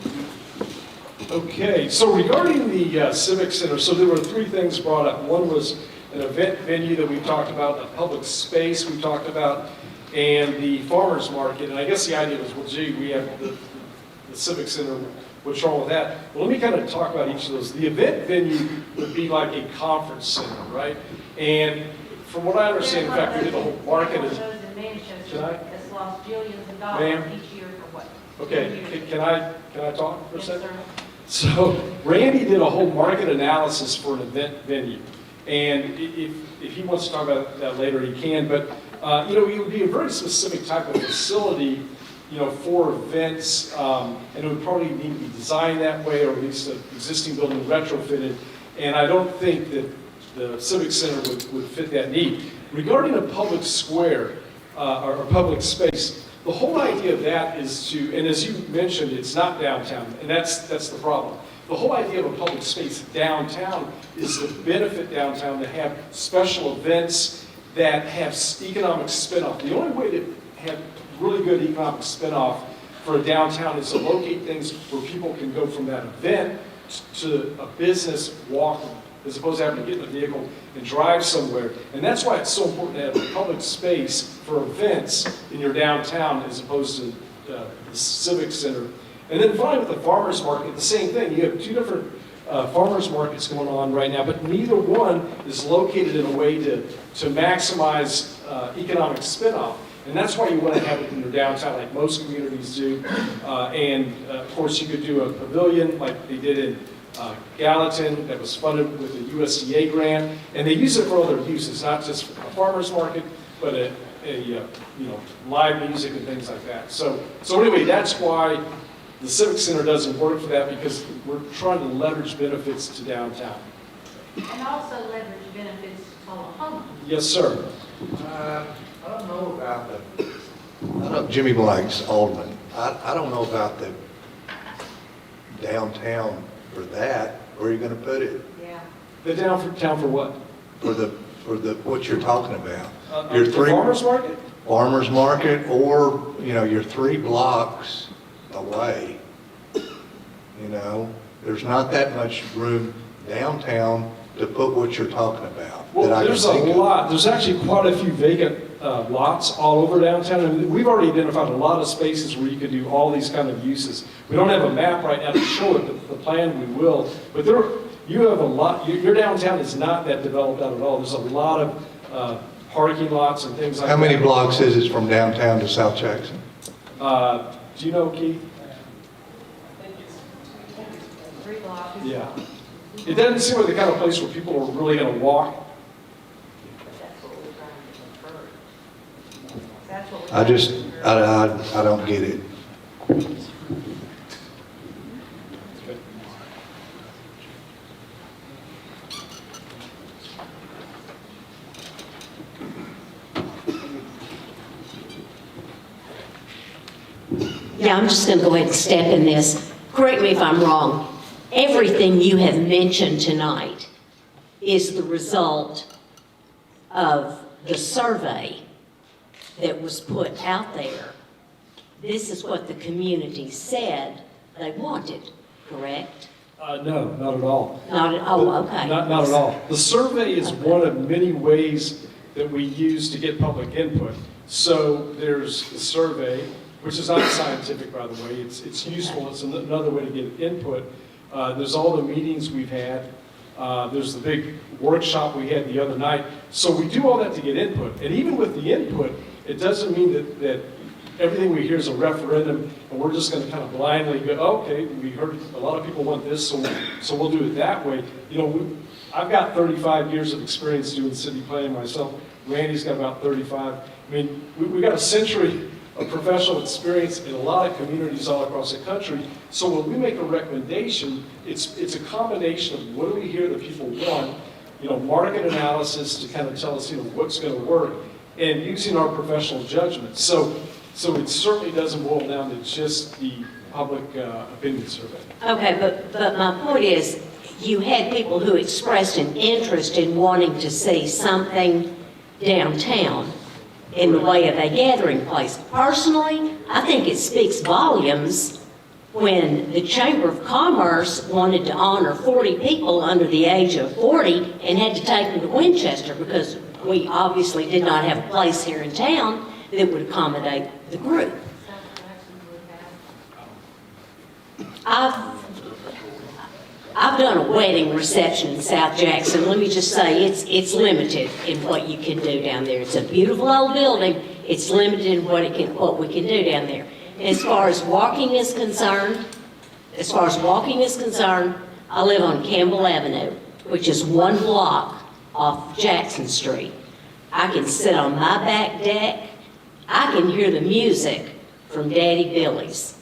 Okay, so regarding the Civic Center, so there were three things brought up. One was an event venue that we talked about, a public space we talked about, and the farmer's market. And I guess the idea was, well, gee, we have the Civic Center, what's wrong with that? Well, let me kind of talk about each of those. The event venue would be like a conference center, right? And from what I understand, in fact, we did a whole market. There's one of those in Manchester Can I? that's lost billions of dollars Ma'am? each year for what? Okay, 10 years. can I talk for a Yes, second? sir. So Randy did a whole market analysis for an event venue. And if he wants to talk about that later, he can. But, it would be a very specific type of facility, for events. And it would probably need to be designed that way, or at least the existing building retrofitted. And I don't think that the Civic Center would fit that need. Regarding a public square or public space, the whole idea of that is to, and as you mentioned, it's not downtown, and that's the problem. The whole idea of a public space downtown is to benefit downtown, to have special events that have economic spinoff. The only way to have really good economic spinoff for a downtown is to locate things where people can go from that event to a business walking, as opposed to having to get in a vehicle and drive somewhere. And that's why it's so important to have a public space for events in your downtown as opposed to the Civic Center. And then finally with the farmer's market, the same thing. You have two different farmers markets going on right now, but neither one is located in a way to maximize economic spinoff. And that's why you want to have it in your downtown, like most communities do. Of course, you could do a pavilion like they did in Gallatin that was funded with a USDA grant, and they use it for other uses, not just a farmer's market, but live music and things like that. So anyway, that's why The Civic Center doesn't work for that because we're trying to leverage benefits to downtown. And also leverage benefits to Tullahoma. Yes, sir. I don't know about I know Jimmy Blake's Alderman. I don't know about the downtown for that. Where are you gonna put it? Yeah. The downtown for what? For the, what you're talking about? Your farmer's market? Farmer's market, or, you know, you're 3 blocks away. You know, there's not that much room downtown to put what you're talking about. Well, that I can there's a think of. lot. There's actually quite a few vacant lots all over downtown. And we've already identified a lot of spaces where you could do all these kind of uses. We don't have a map right now to show it. The plan we will. But you have a lot. Your downtown is not that developed out at all. There's a lot of parking lots and things like that. How many blocks is it from downtown to South Jackson? Do you know, Keith? 3 blocks. Yeah. It doesn't seem like the kind of place where people are really going to walk. That's what we're trying to encourage. That's what we're I trying just, to encourage. I don't get it. Yeah, I'm just going to go ahead and step in this. Correct me if I'm wrong. Everything you have mentioned tonight is the result of the survey that was put out there. This is what the community said they wanted, correct? No, not at all. Not at, oh, okay. Not at all. The survey is one of many ways that we use to get public input. So there's the survey, which is not scientific, by the way. It's useful. It's another way to get input. There's all the meetings we've had. There's the big workshop we had the other night. So we do all that to get input. And even with the input, it doesn't mean that everything we hear is a referendum and we're just going to kind of blindly go, okay, we heard a lot of people want this, so we'll do it that way. You know, I've got 35 years of experience doing city planning myself. Randy's got about 35. I mean, we've got a century of professional experience in a lot of communities all across the country. So when we make a recommendation, it's a combination of what do we hear that people want, you know, market analysis to kind of tell us, you know, what's going to work, and using our professional judgment. So it certainly doesn't boil down to just the public opinion survey. Okay, but my point is, you had people who expressed an interest in wanting to see something downtown in the way of a gathering place. Personally, I think it speaks volumes when the Chamber of Commerce wanted to honor 40 people under the age of 40 and had to take them to Winchester because we obviously did not have a place here in town that would accommodate the group. I've done a wedding reception in South Jackson. Let me just say, it's limited in what you can do down there. It's a beautiful old building. It's limited in what we can do down there. As far as walking is concerned, I live on Campbell Avenue, which is 1 block off Jackson Street. I can sit on my back deck. I can hear the music from Daddy Billy's.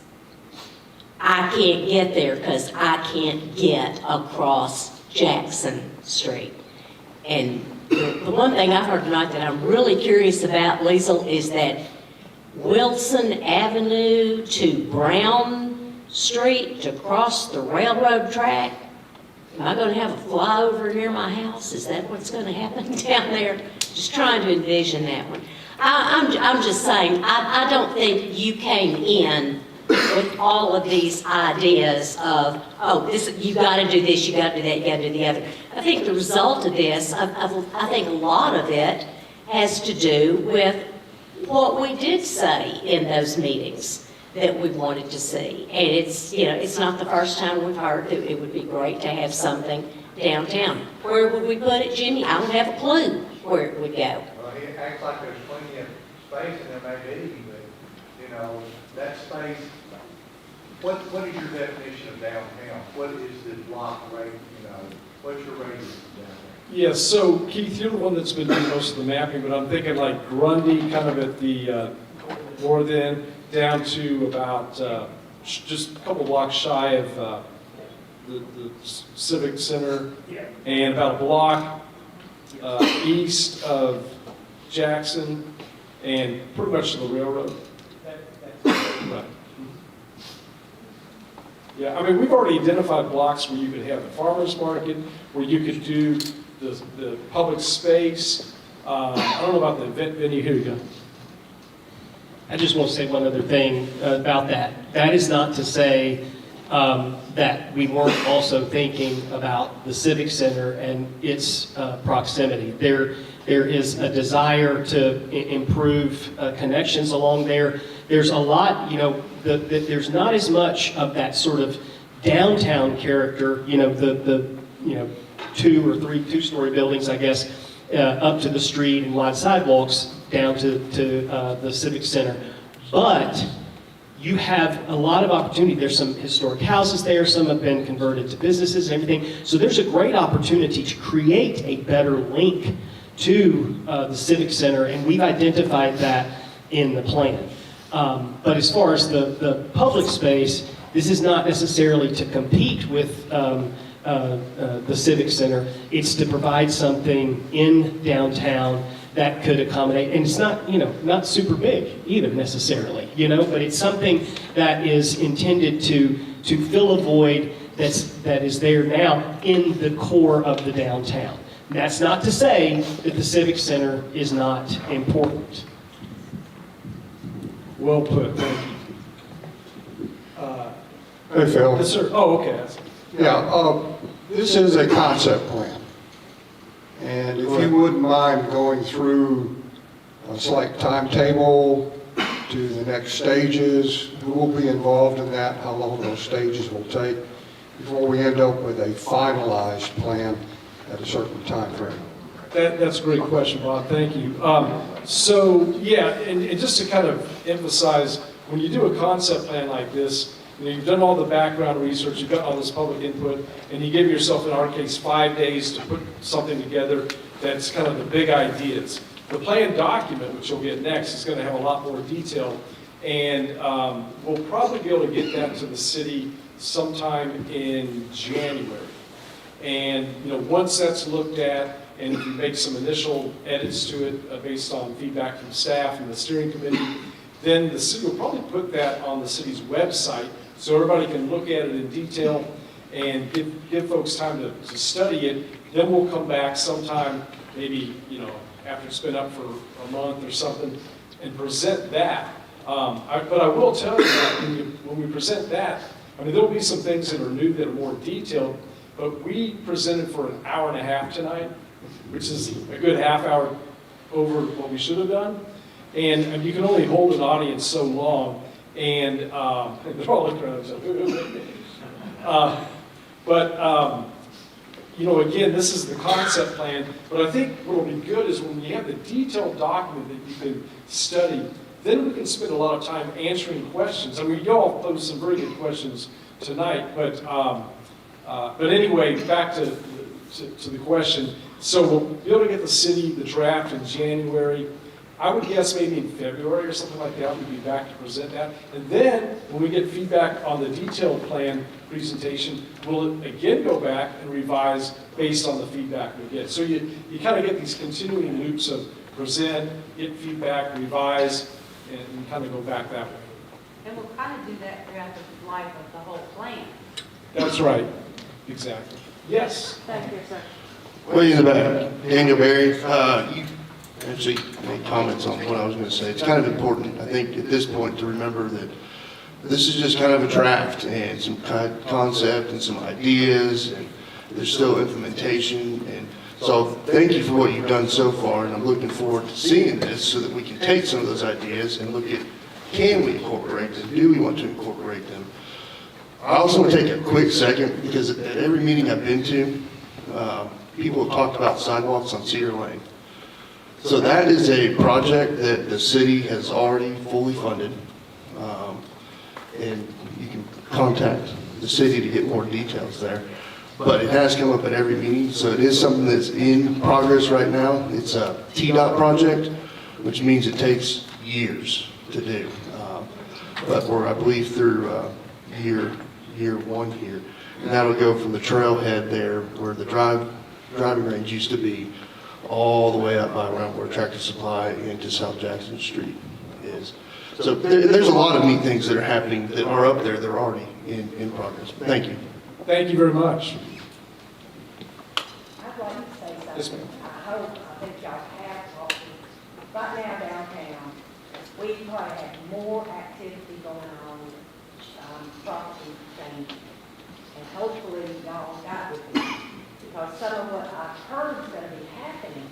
I can't get there because I can't get across Jackson Street. And the one thing I've heard tonight that I'm really curious about, Liesl, is that Wilson Avenue to Brown Street to cross the railroad track. Am I going to have a flyover near my house? Is that what's going to happen down there? Just trying to envision that one. I'm just saying, I don't think you came in with all of these ideas of, oh, this, you got to do this, you got to do that, you got to do the other. I think the result of this, I think a lot of it has to do with what we did say in those meetings that we wanted to see. And it's, you know, it's not the first time we've heard that it would be great to have something downtown. Where would we put it, Jimmy? I don't have a clue where it would go. Well, it acts like there's plenty of space in there maybe, but, you know, that space, what is your definition of downtown? What is the block rate, you know, what's your radius of downtown? Yes, so Keith, you're the one that's been doing most of the mapping, but I'm thinking like Grundy, kind of at the north end, down to about just a couple blocks shy of the Civic Center, and about a block east of Jackson, and pretty much to the railroad. Right. Yeah, I mean, we've already identified blocks where you could have the farmer's market, where you could do the public space. I don't know about the event venue. Here you go. I just want to say one other thing about that. That is not to say that we weren't also thinking about the Civic Center and its proximity. There is a desire to improve connections along there. There's a lot, there's not as much of that sort of downtown character, the 2 or 3 two-story buildings, I guess, up to the street and wide sidewalks down to the Civic Center. But you have a lot of opportunity. There's some historic houses there. Some have been converted to businesses and everything. So there's a great opportunity to create a better link to the Civic Center, and we've identified that in the plan. But as far as the public space, this is not necessarily to compete with the Civic Center. It's to provide something in downtown that could accommodate, and it's not, not super big either necessarily, but it's something that is intended to fill a void that is there now in the core of the downtown. That's not to say that the Civic Center is not important. Well put. Thank you. Hey, Phil. Yes, sir. Oh, okay. Yeah, this is a concept plan. And if you wouldn't mind going through a slight timetable to the next stages, who will be involved in that, how long those stages will take, before we end up with a finalized plan at a certain time frame. That's a great question, Bob. Thank you. So, yeah, and just to kind of emphasize, when you do a concept plan like this, you've done all the background research, you've got all this public input, and you give yourself, in our case, 5 days to put something together that's kind of the big ideas. The plan document, which you'll get next, is going to have a lot more detail, and we'll probably be able to get that to the city sometime in January. And once that's looked at, and if you make some initial edits to it based on feedback from staff and the steering committee, then the city will probably put that on the city's website so everybody can look at it in detail and give folks time to study it. Then we'll come back sometime, maybe after it's been up for a month or something, and present that. But I will tell you that when we present that, there'll be some things that are new that are more detailed, but we presented for an hour and a half tonight, which is a good half hour over what we should have done. And you can only hold an audience so long, and they're all looking around each other. Again, this is the concept plan, but I think what will be good is when you have the detailed document that you can study, then we can spend a lot of time answering questions. You all posed some very good questions tonight, but anyway, back to the question. So we'll be able to get the city the draft in January. I would guess maybe in February or something like that, we'd be back to present that. And then, when we get feedback on the detailed plan presentation, we'll again go back and revise based on the feedback we get. So you kind of get these continuing loops of present, get feedback, revise, and kind of go back that way. And we'll kind of do that throughout the life of the whole plan. That's right. Exactly. Yes? Thank you, sir. Way in the back, Daniel Berry. You actually made comments on what I was going to say. It's kind of important, I think, at this point to remember that this is just kind of a draft and some concept and some ideas, and there's still implementation. And so thank you for what you've done so far, and I'm looking forward to seeing this so that we can take some of those ideas and look at, can we incorporate them? Do we want to incorporate them? I also want to take a quick second, because at every meeting I've been to, people have talked about sidewalks on Cedar Lane. So that is a project that the city has already fully funded. And you can contact the city to get more details there. But it has come up at every meeting, so it is something that's in progress right now. It's a TDOT project, which means it takes years to do. But we're, I believe, through here, one here. And that'll go from the trailhead there where the driving range used to be, all the way up by around where Tractor Supply into South Jackson Street is. So there's a lot of neat things that are happening that are up there that are already in progress. Thank you. Thank you very much. I'd like to say Yes, something. ma'am. I think y'all have talked. Right now downtown, we probably have more activity going on, property changes. And hopefully y'all got with me. Because some of what I've heard is gonna be happening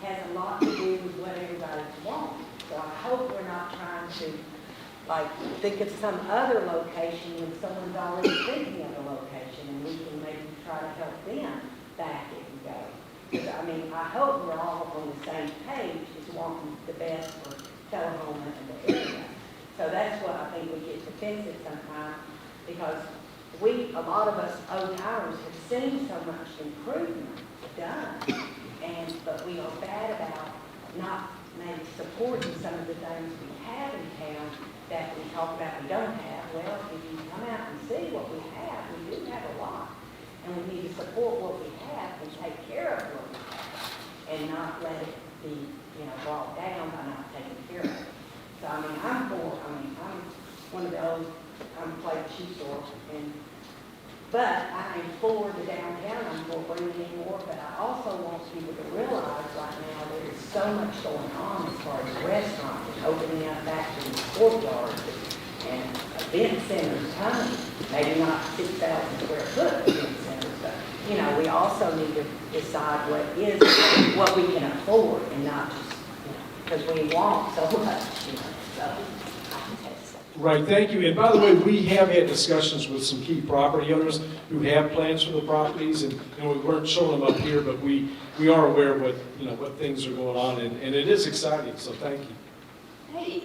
has a lot to do with what everybody wants. So I hope we're not trying to, like, think of some other location when someone's already thinking of a location, and we can maybe try to help them back it and go. Because, I mean, I hope we're all on the same page, is wanting the best for Tullahoma and the area. So that's what I think we get defensive sometimes, because a lot of us old timers have seen so much improvement done, but we are bad about not maybe supporting some of the things we have in town that we talk about we don't have. Well, if you come out and see what we do have a lot. And we need to support what we have and take care of what we have and not let it be, brought down by not taking care of it. So, I mean, I'm one of those, I'm playing cheap store, but I am for the downtown, I'm for bringing in more, but I also want people to realize right now there is so much going on as far as restaurants and opening up back to the courtyards and event centers coming, maybe not 6,000 square foot event centers, but, we also need to decide what we can afford and not just, because we want so much, so. Right, thank you. And by the way, we have had discussions with some key property owners who have plans for the properties, and we weren't showing them up here, but we are aware of what things are going on, and it is exciting, so thank you. Hey,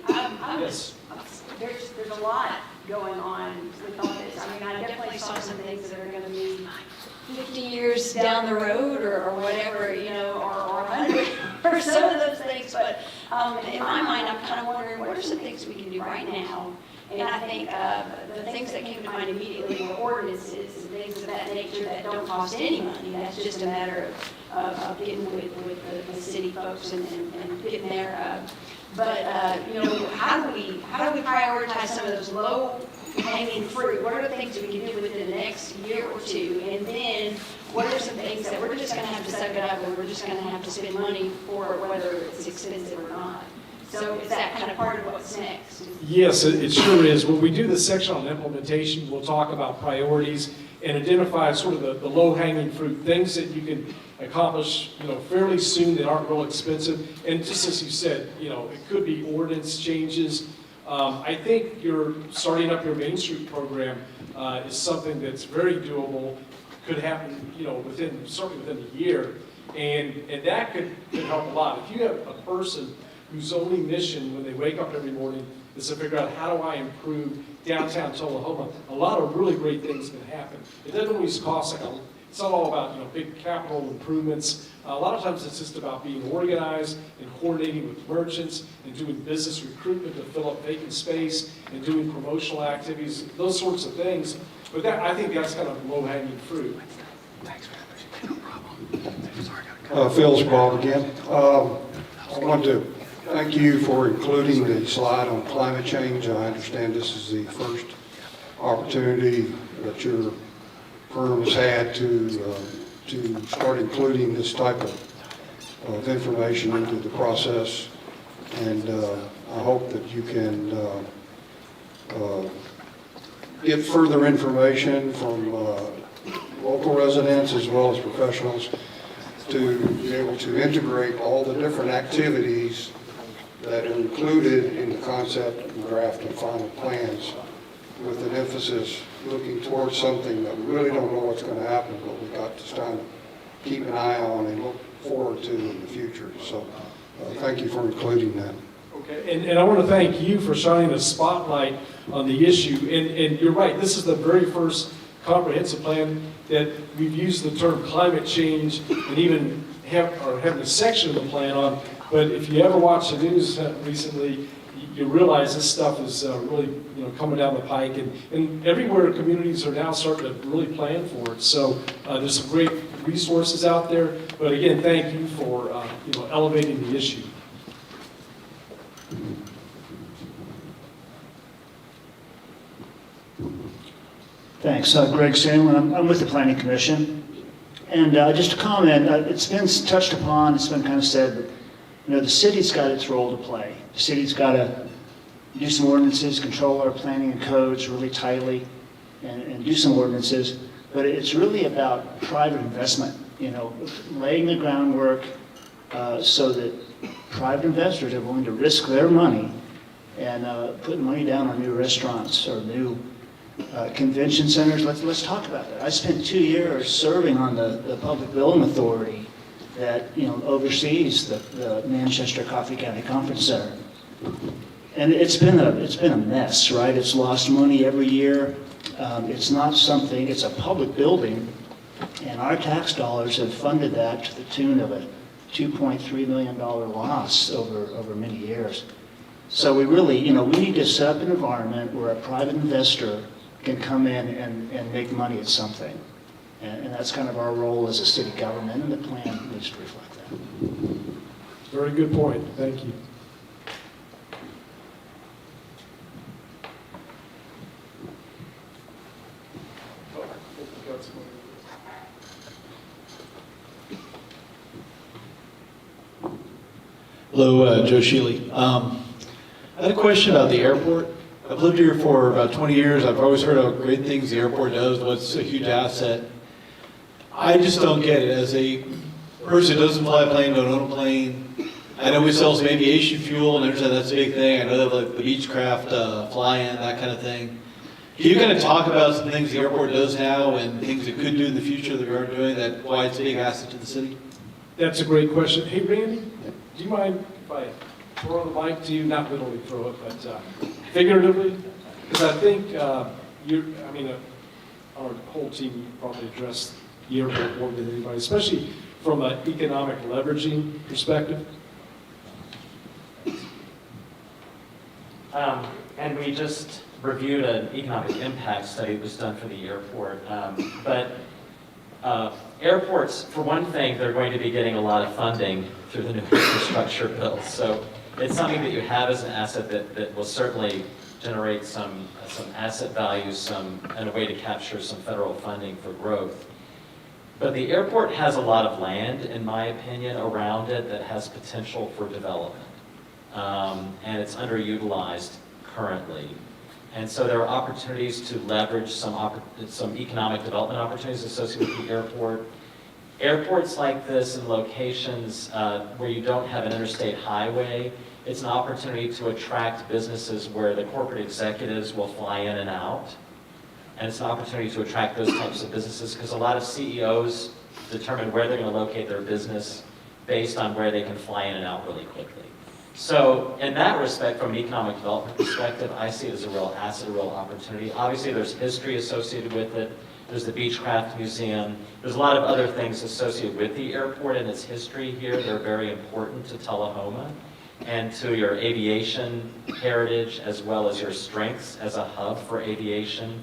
Yes. there's a lot going on with all this. I mean, I definitely saw some things that are going to be 50 years down the road or whatever, or 100 or some of those things. But in my mind, I'm kind of wondering, what are some things we can do right now? And I think the things that came to mind immediately were ordinances and things of that nature that don't cost any money. That's just a matter of getting with the city folks and getting there. But how do we prioritize some of those low-hanging fruit? What are the things we can do within the next year or two? And then what are some things that we're just going to have to suck it up and we're just going to have to spend money for, whether it's expensive or not? So is that kind of part of what's next? Yes, it sure is. When we do the section on implementation, we'll talk about priorities and identify sort of the low-hanging fruit, things that you can accomplish, fairly soon that aren't real expensive. And just as you said, it could be ordinance changes. I think you're starting up your Main Street program is something that's very doable, could happen, certainly within a year, and that could help a lot. If you have a person whose only mission when they wake up every morning is to figure out how do I improve downtown Tullahoma, a lot of really great things can happen. It doesn't always cost it's not all about big capital improvements. A lot of times it's just about being organized and coordinating with merchants and doing business recruitment to fill up vacant space and doing promotional activities, those sorts of things. But I think that's kind of low-hanging fruit. Phil's Bob again. I want to thank you for including the slide on climate change. I understand this is the first opportunity that your firm has had to start including this type of information into the process. And I hope that you can get further information from local residents as well as professionals to be able to integrate all the different activities that are included in the concept and draft and final plans, with an emphasis looking towards something that we really don't know what's going to happen, but we've got to kind of keep an eye on and look forward to in the future. So thank you for including that. Okay, and I want to thank you for shining a spotlight on the issue. And you're right, this is the very first comprehensive plan that we've used the term climate change and even having a section of the plan on. But if you ever watch the news recently, you realize this stuff is really, coming down the pike, and everywhere communities are now starting to really plan for it. So there's some great resources out there. But again, thank you for, elevating the issue. Thanks. Greg Sandlin. I'm with the Planning Commission. And just to comment, it's been touched upon, it's been kind of said that, the city's got its role to play. The city's got to do some ordinances, control our planning and codes really tightly, and do some ordinances. But it's really about private investment, laying the groundwork so that private investors are willing to risk their money and put money down on new restaurants or new convention centers. Let's talk about that. I spent 2 years serving on the Public Building Authority that oversees the Manchester Coffee County Conference Center, and it's been a mess, right? It's lost money every year. It's not something. It's a public building, and our tax dollars have funded that to the tune of a $2.3 million loss over many years. So we really, we need to set up an environment where a private investor can come in and make money at something. And that's kind of our role as a city government, and the plan needs to reflect that. Very good point. Thank you. Hello, Joe Shealy. I had a question about the airport. I've lived here for about 20 years. I've always heard how great things the airport does, what's a huge asset. I just don't get it. As a person who doesn't fly a plane, don't own a plane, I know we sell some aviation fuel, and I understand that's a big thing. I know that like the Beechcraft fly-in, that kind of thing. Can you kind of talk about some things the airport does now and things it could do in the future that we aren't doing, that why it's a big asset to the city? That's a great question. Hey, Randy, do you mind if I throw the mic to you? Not literally throw it, but figuratively? Because I think our whole team probably addressed the airport more than anybody, especially from an economic leveraging perspective. And we just reviewed an economic impact study that was done for the airport. Airports, for one thing, they're going to be getting a lot of funding through the new infrastructure bill. So it's something that you have as an asset that will certainly generate some asset value, and a way to capture some federal funding for growth. But the airport has a lot of land, in my opinion, around it that has potential for development. And it's underutilized currently. And so there are opportunities to leverage some economic development opportunities associated with the airport. Airports like this in locations where you don't have an interstate highway, it's an opportunity to attract businesses where the corporate executives will fly in and out. And it's an opportunity to attract those types of businesses because a lot of CEOs determine where they're going to locate their business based on where they can fly in and out really quickly. So in that respect, from an economic development perspective, I see it as a real asset, a real opportunity. Obviously, there's history associated with it. There's the Beechcraft Museum. There's a lot of other things associated with the airport and its history here that are very important to Tullahoma and to your aviation heritage as well as your strengths as a hub for aviation.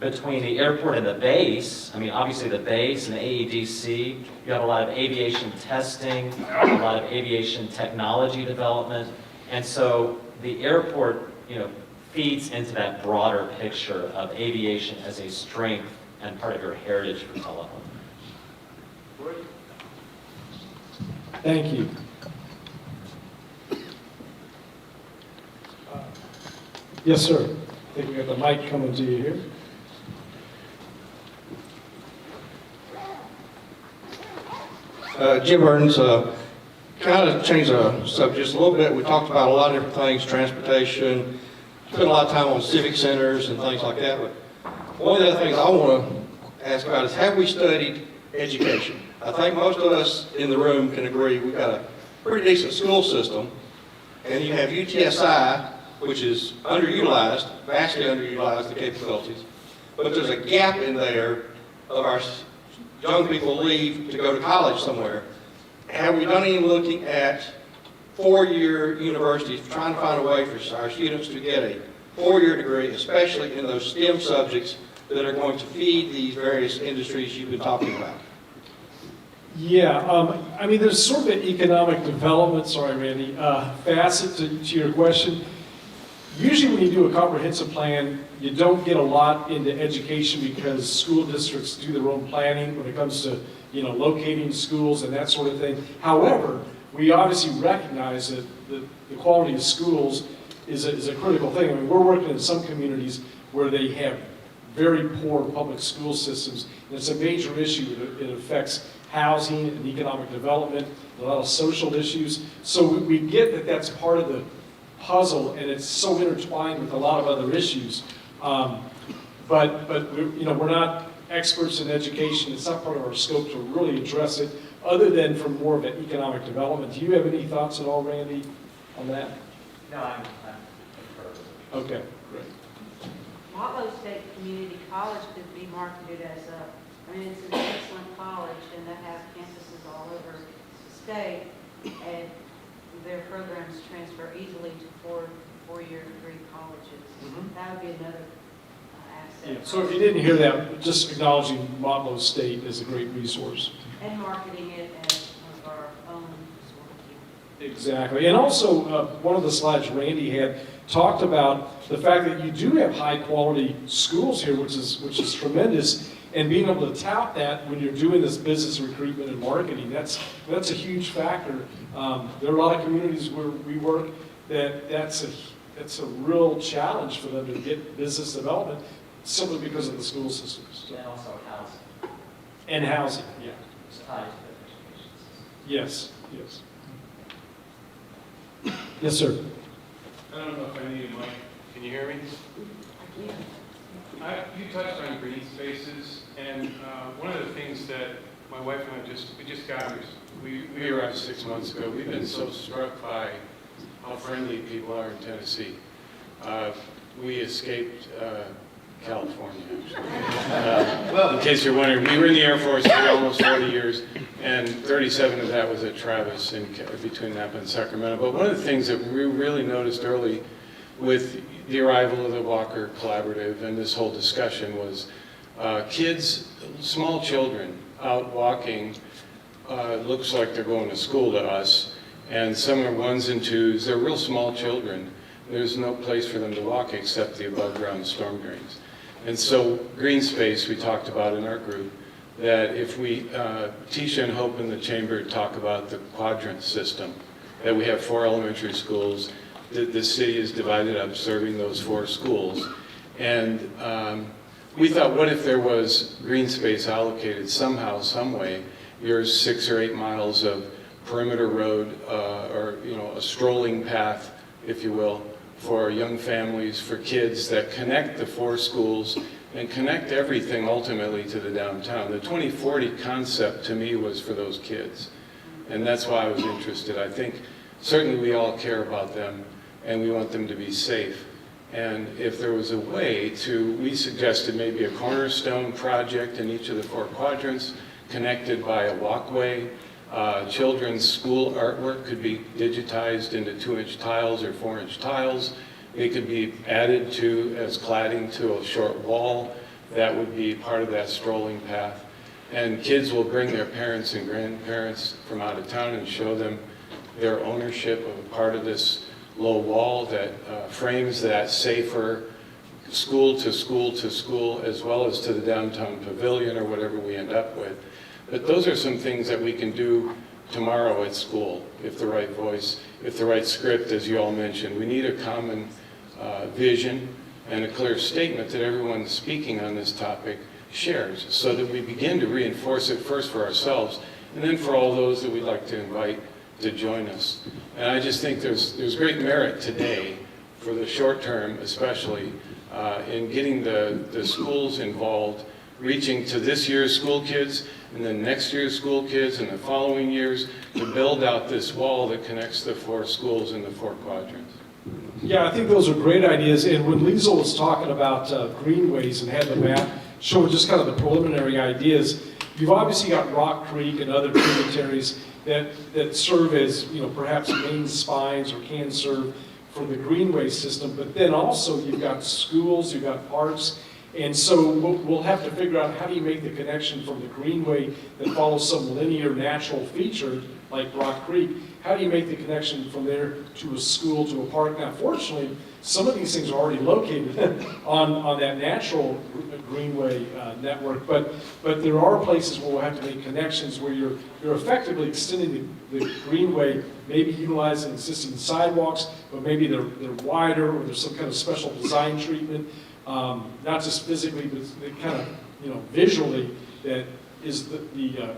Between the airport and the base, obviously the base and the AEDC, you have a lot of aviation testing, a lot of aviation technology development, and so the airport, feeds into that broader picture of aviation as a strength and part of your heritage for Tullahoma. Thank you. Yes, sir. I think we got the mic coming to you here. Jim Burns, kind of change the subject just a little bit. We talked about a lot of different things, transportation, spent a lot of time on civic centers and things like that. But one of the other things I want to ask about is, have we studied education? I think most of us in the room can agree we've got a pretty decent school system, and you have UTSI, which is underutilized, vastly underutilized, the capabilities. But there's a gap in there of our young people leave to go to college somewhere. Have we done any looking at four-year universities, trying to find a way for our students to get a four-year degree, especially in those STEM subjects that are going to feed these various industries you've been talking about. Yeah, I mean, there's sort of an economic development, sorry, Randy, facet to your question. Usually when you do a comprehensive plan, you don't get a lot into education because school districts do their own planning when it comes to, you know, locating schools and that sort of thing. However, we obviously recognize that the quality of schools is a critical thing. I mean, we're working in some communities where they have very poor public school systems, and it's a major issue. It affects housing and economic development, a lot of social issues. So we get that that's part of the puzzle, and it's so intertwined with a lot of other issues. But we're not experts in education. It's not part of our scope to really address it, other than from more of an economic development. Do you have any thoughts at all, Randy, on that? No, I'm Okay, great. Motlow State Community College could be marketed as it's an excellent college, and they have campuses all over the state, and their programs transfer easily to four-year degree colleges. That would be another asset. Yeah, so if you didn't hear that, just acknowledging Motlow State is a great resource. And marketing it as one of our own sort of. Exactly. And also, one of the slides Randy had talked about the fact that you do have high-quality schools here, which is tremendous. And being able to tout that when you're doing this business recruitment and marketing, that's a huge factor. There are a lot of communities where we work that's a real challenge for them to get business development simply because of the school systems. And also housing. And housing, yeah. It's tied to the education system. Yes, yes. Yes, sir. I don't know if I need a mic. Can you hear me? You touched on green spaces, and one of the things that my wife and I just got, we arrived 6 months ago. We've been so struck by how friendly people are in Tennessee. We escaped California, actually. In case you're wondering, we were in the Air Force for almost 40 years, and 37 of that was at Travis, between Napa and Sacramento. But one of the things that we really noticed early with the arrival of the Walker Collaborative and this whole discussion was kids, small children, out walking, looks like they're going to school to us, and some are ones and twos. They're real small children. There's no place for them to walk except the above-ground storm drains. And so green space we talked about in our group, that if we, Tisha and Hope in the chamber talk about the quadrant system, that we have 4 elementary schools, the city is divided up serving those 4 schools. And we thought, what if there was green space allocated somehow, some way, yours 6 or 8 miles of perimeter road, or a strolling path, if you will, for young families, for kids that connect the 4 schools and connect everything ultimately to the downtown. The 2040 concept to me was for those kids. And that's why I was interested. I think certainly we all care about them and we want them to be safe. And if there was a way to, we suggested maybe a cornerstone project in each of the 4 quadrants, connected by a walkway. Children's school artwork could be digitized into 2-inch tiles or 4-inch tiles. They could be added to as cladding to a short wall. That would be part of that strolling path. And kids will bring their parents and grandparents from out of town and show them their ownership of a part of this low wall that frames that safer school to school to school, as well as to the downtown pavilion or whatever we end up with. But those are some things that we can do tomorrow at school, if the right voice, if the right script, as you all mentioned. We need a common vision and a clear statement that everyone speaking on this topic shares, so that we begin to reinforce it first for ourselves, and then for all those that we'd like to invite to join us. And I just think there's great merit today, for the short term especially, in getting the schools involved, reaching to this year's school kids, and then next year's school kids, and the following years, to build out this wall that connects the 4 schools in the 4 quadrants. Yeah, I think those are great ideas. And when Liesl was talking about greenways and had the map showing just kind of the preliminary ideas, you've obviously got Rock Creek and other tributaries, that serve as, perhaps main spines or can serve for the greenway system. But then also you've got schools, you've got parks. And so we'll have to figure out how do you make the connection from the greenway that follows some linear natural feature like Rock Creek. How do you make the connection from there to a school, to a park? Now, fortunately, some of these things are already located on that natural greenway network, but there are places where we'll have to make connections where you're effectively extending the greenway, maybe utilizing existing sidewalks, but maybe they're wider, or there's some kind of special design treatment, not just physically, but kind of visually, that is the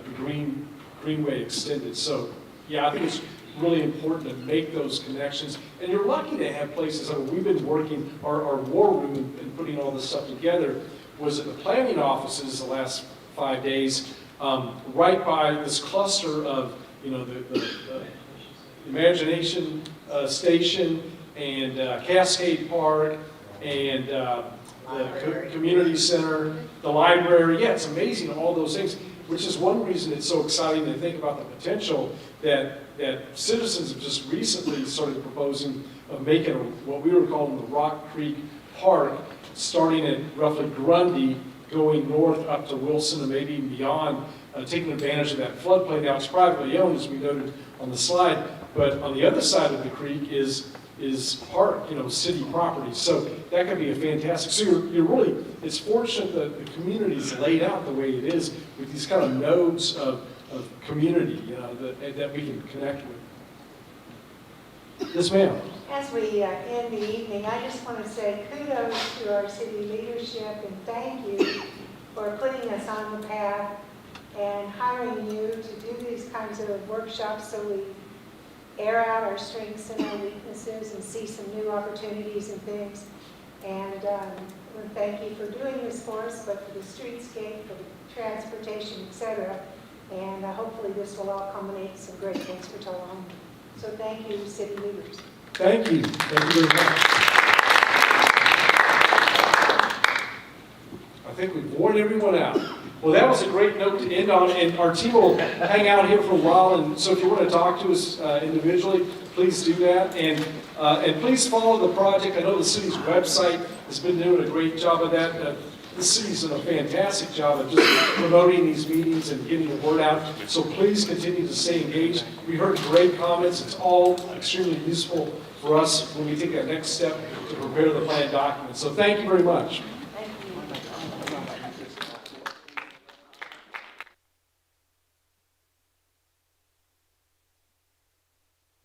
greenway extended. So yeah, I think it's really important to make those connections. And you're lucky to have places. I mean, we've been working, our war room and putting all this stuff together was at the planning offices the last 5 days, right by this cluster of, the Imagination Station and Cascade Park and the community center, the library. Yeah, it's amazing, all those things, which is one reason it's so exciting to think about the potential that citizens have just recently started proposing of making what we were calling the Rock Creek Park, starting at roughly Grundy, going north up to Wilson and maybe even beyond, taking advantage of that floodplain. Now it's privately owned, as we noted on the slide, but on the other side of the creek is park, city property. So that could be a fantastic. So you're really, it's fortunate that the community's laid out the way it is with these kind of nodes of community, that we can connect with. Yes, ma'am. As we end the evening, I just want to say kudos to our city leadership and thank you for putting us on the path and hiring you to do these kinds of workshops so we air out our strengths and our weaknesses and see some new opportunities and things. And we thank you for doing this for us, but for the streetscape, for the transportation, etc. And hopefully this will all culminate in some great things for Tullahoma. So thank you, city leaders. Thank you. Thank you very much. I think we've worn everyone out. Well, that was a great note to end on, and our team will hang out here for a while, and so if you want to talk to us individually, please do that, and please follow the project. I know the city's website has been doing a great job of that. The city's done a fantastic job of just promoting these meetings and getting the word out, so please continue to stay engaged. We heard great comments. It's all extremely useful for us when we take that next step to prepare the plan document. So thank you very much.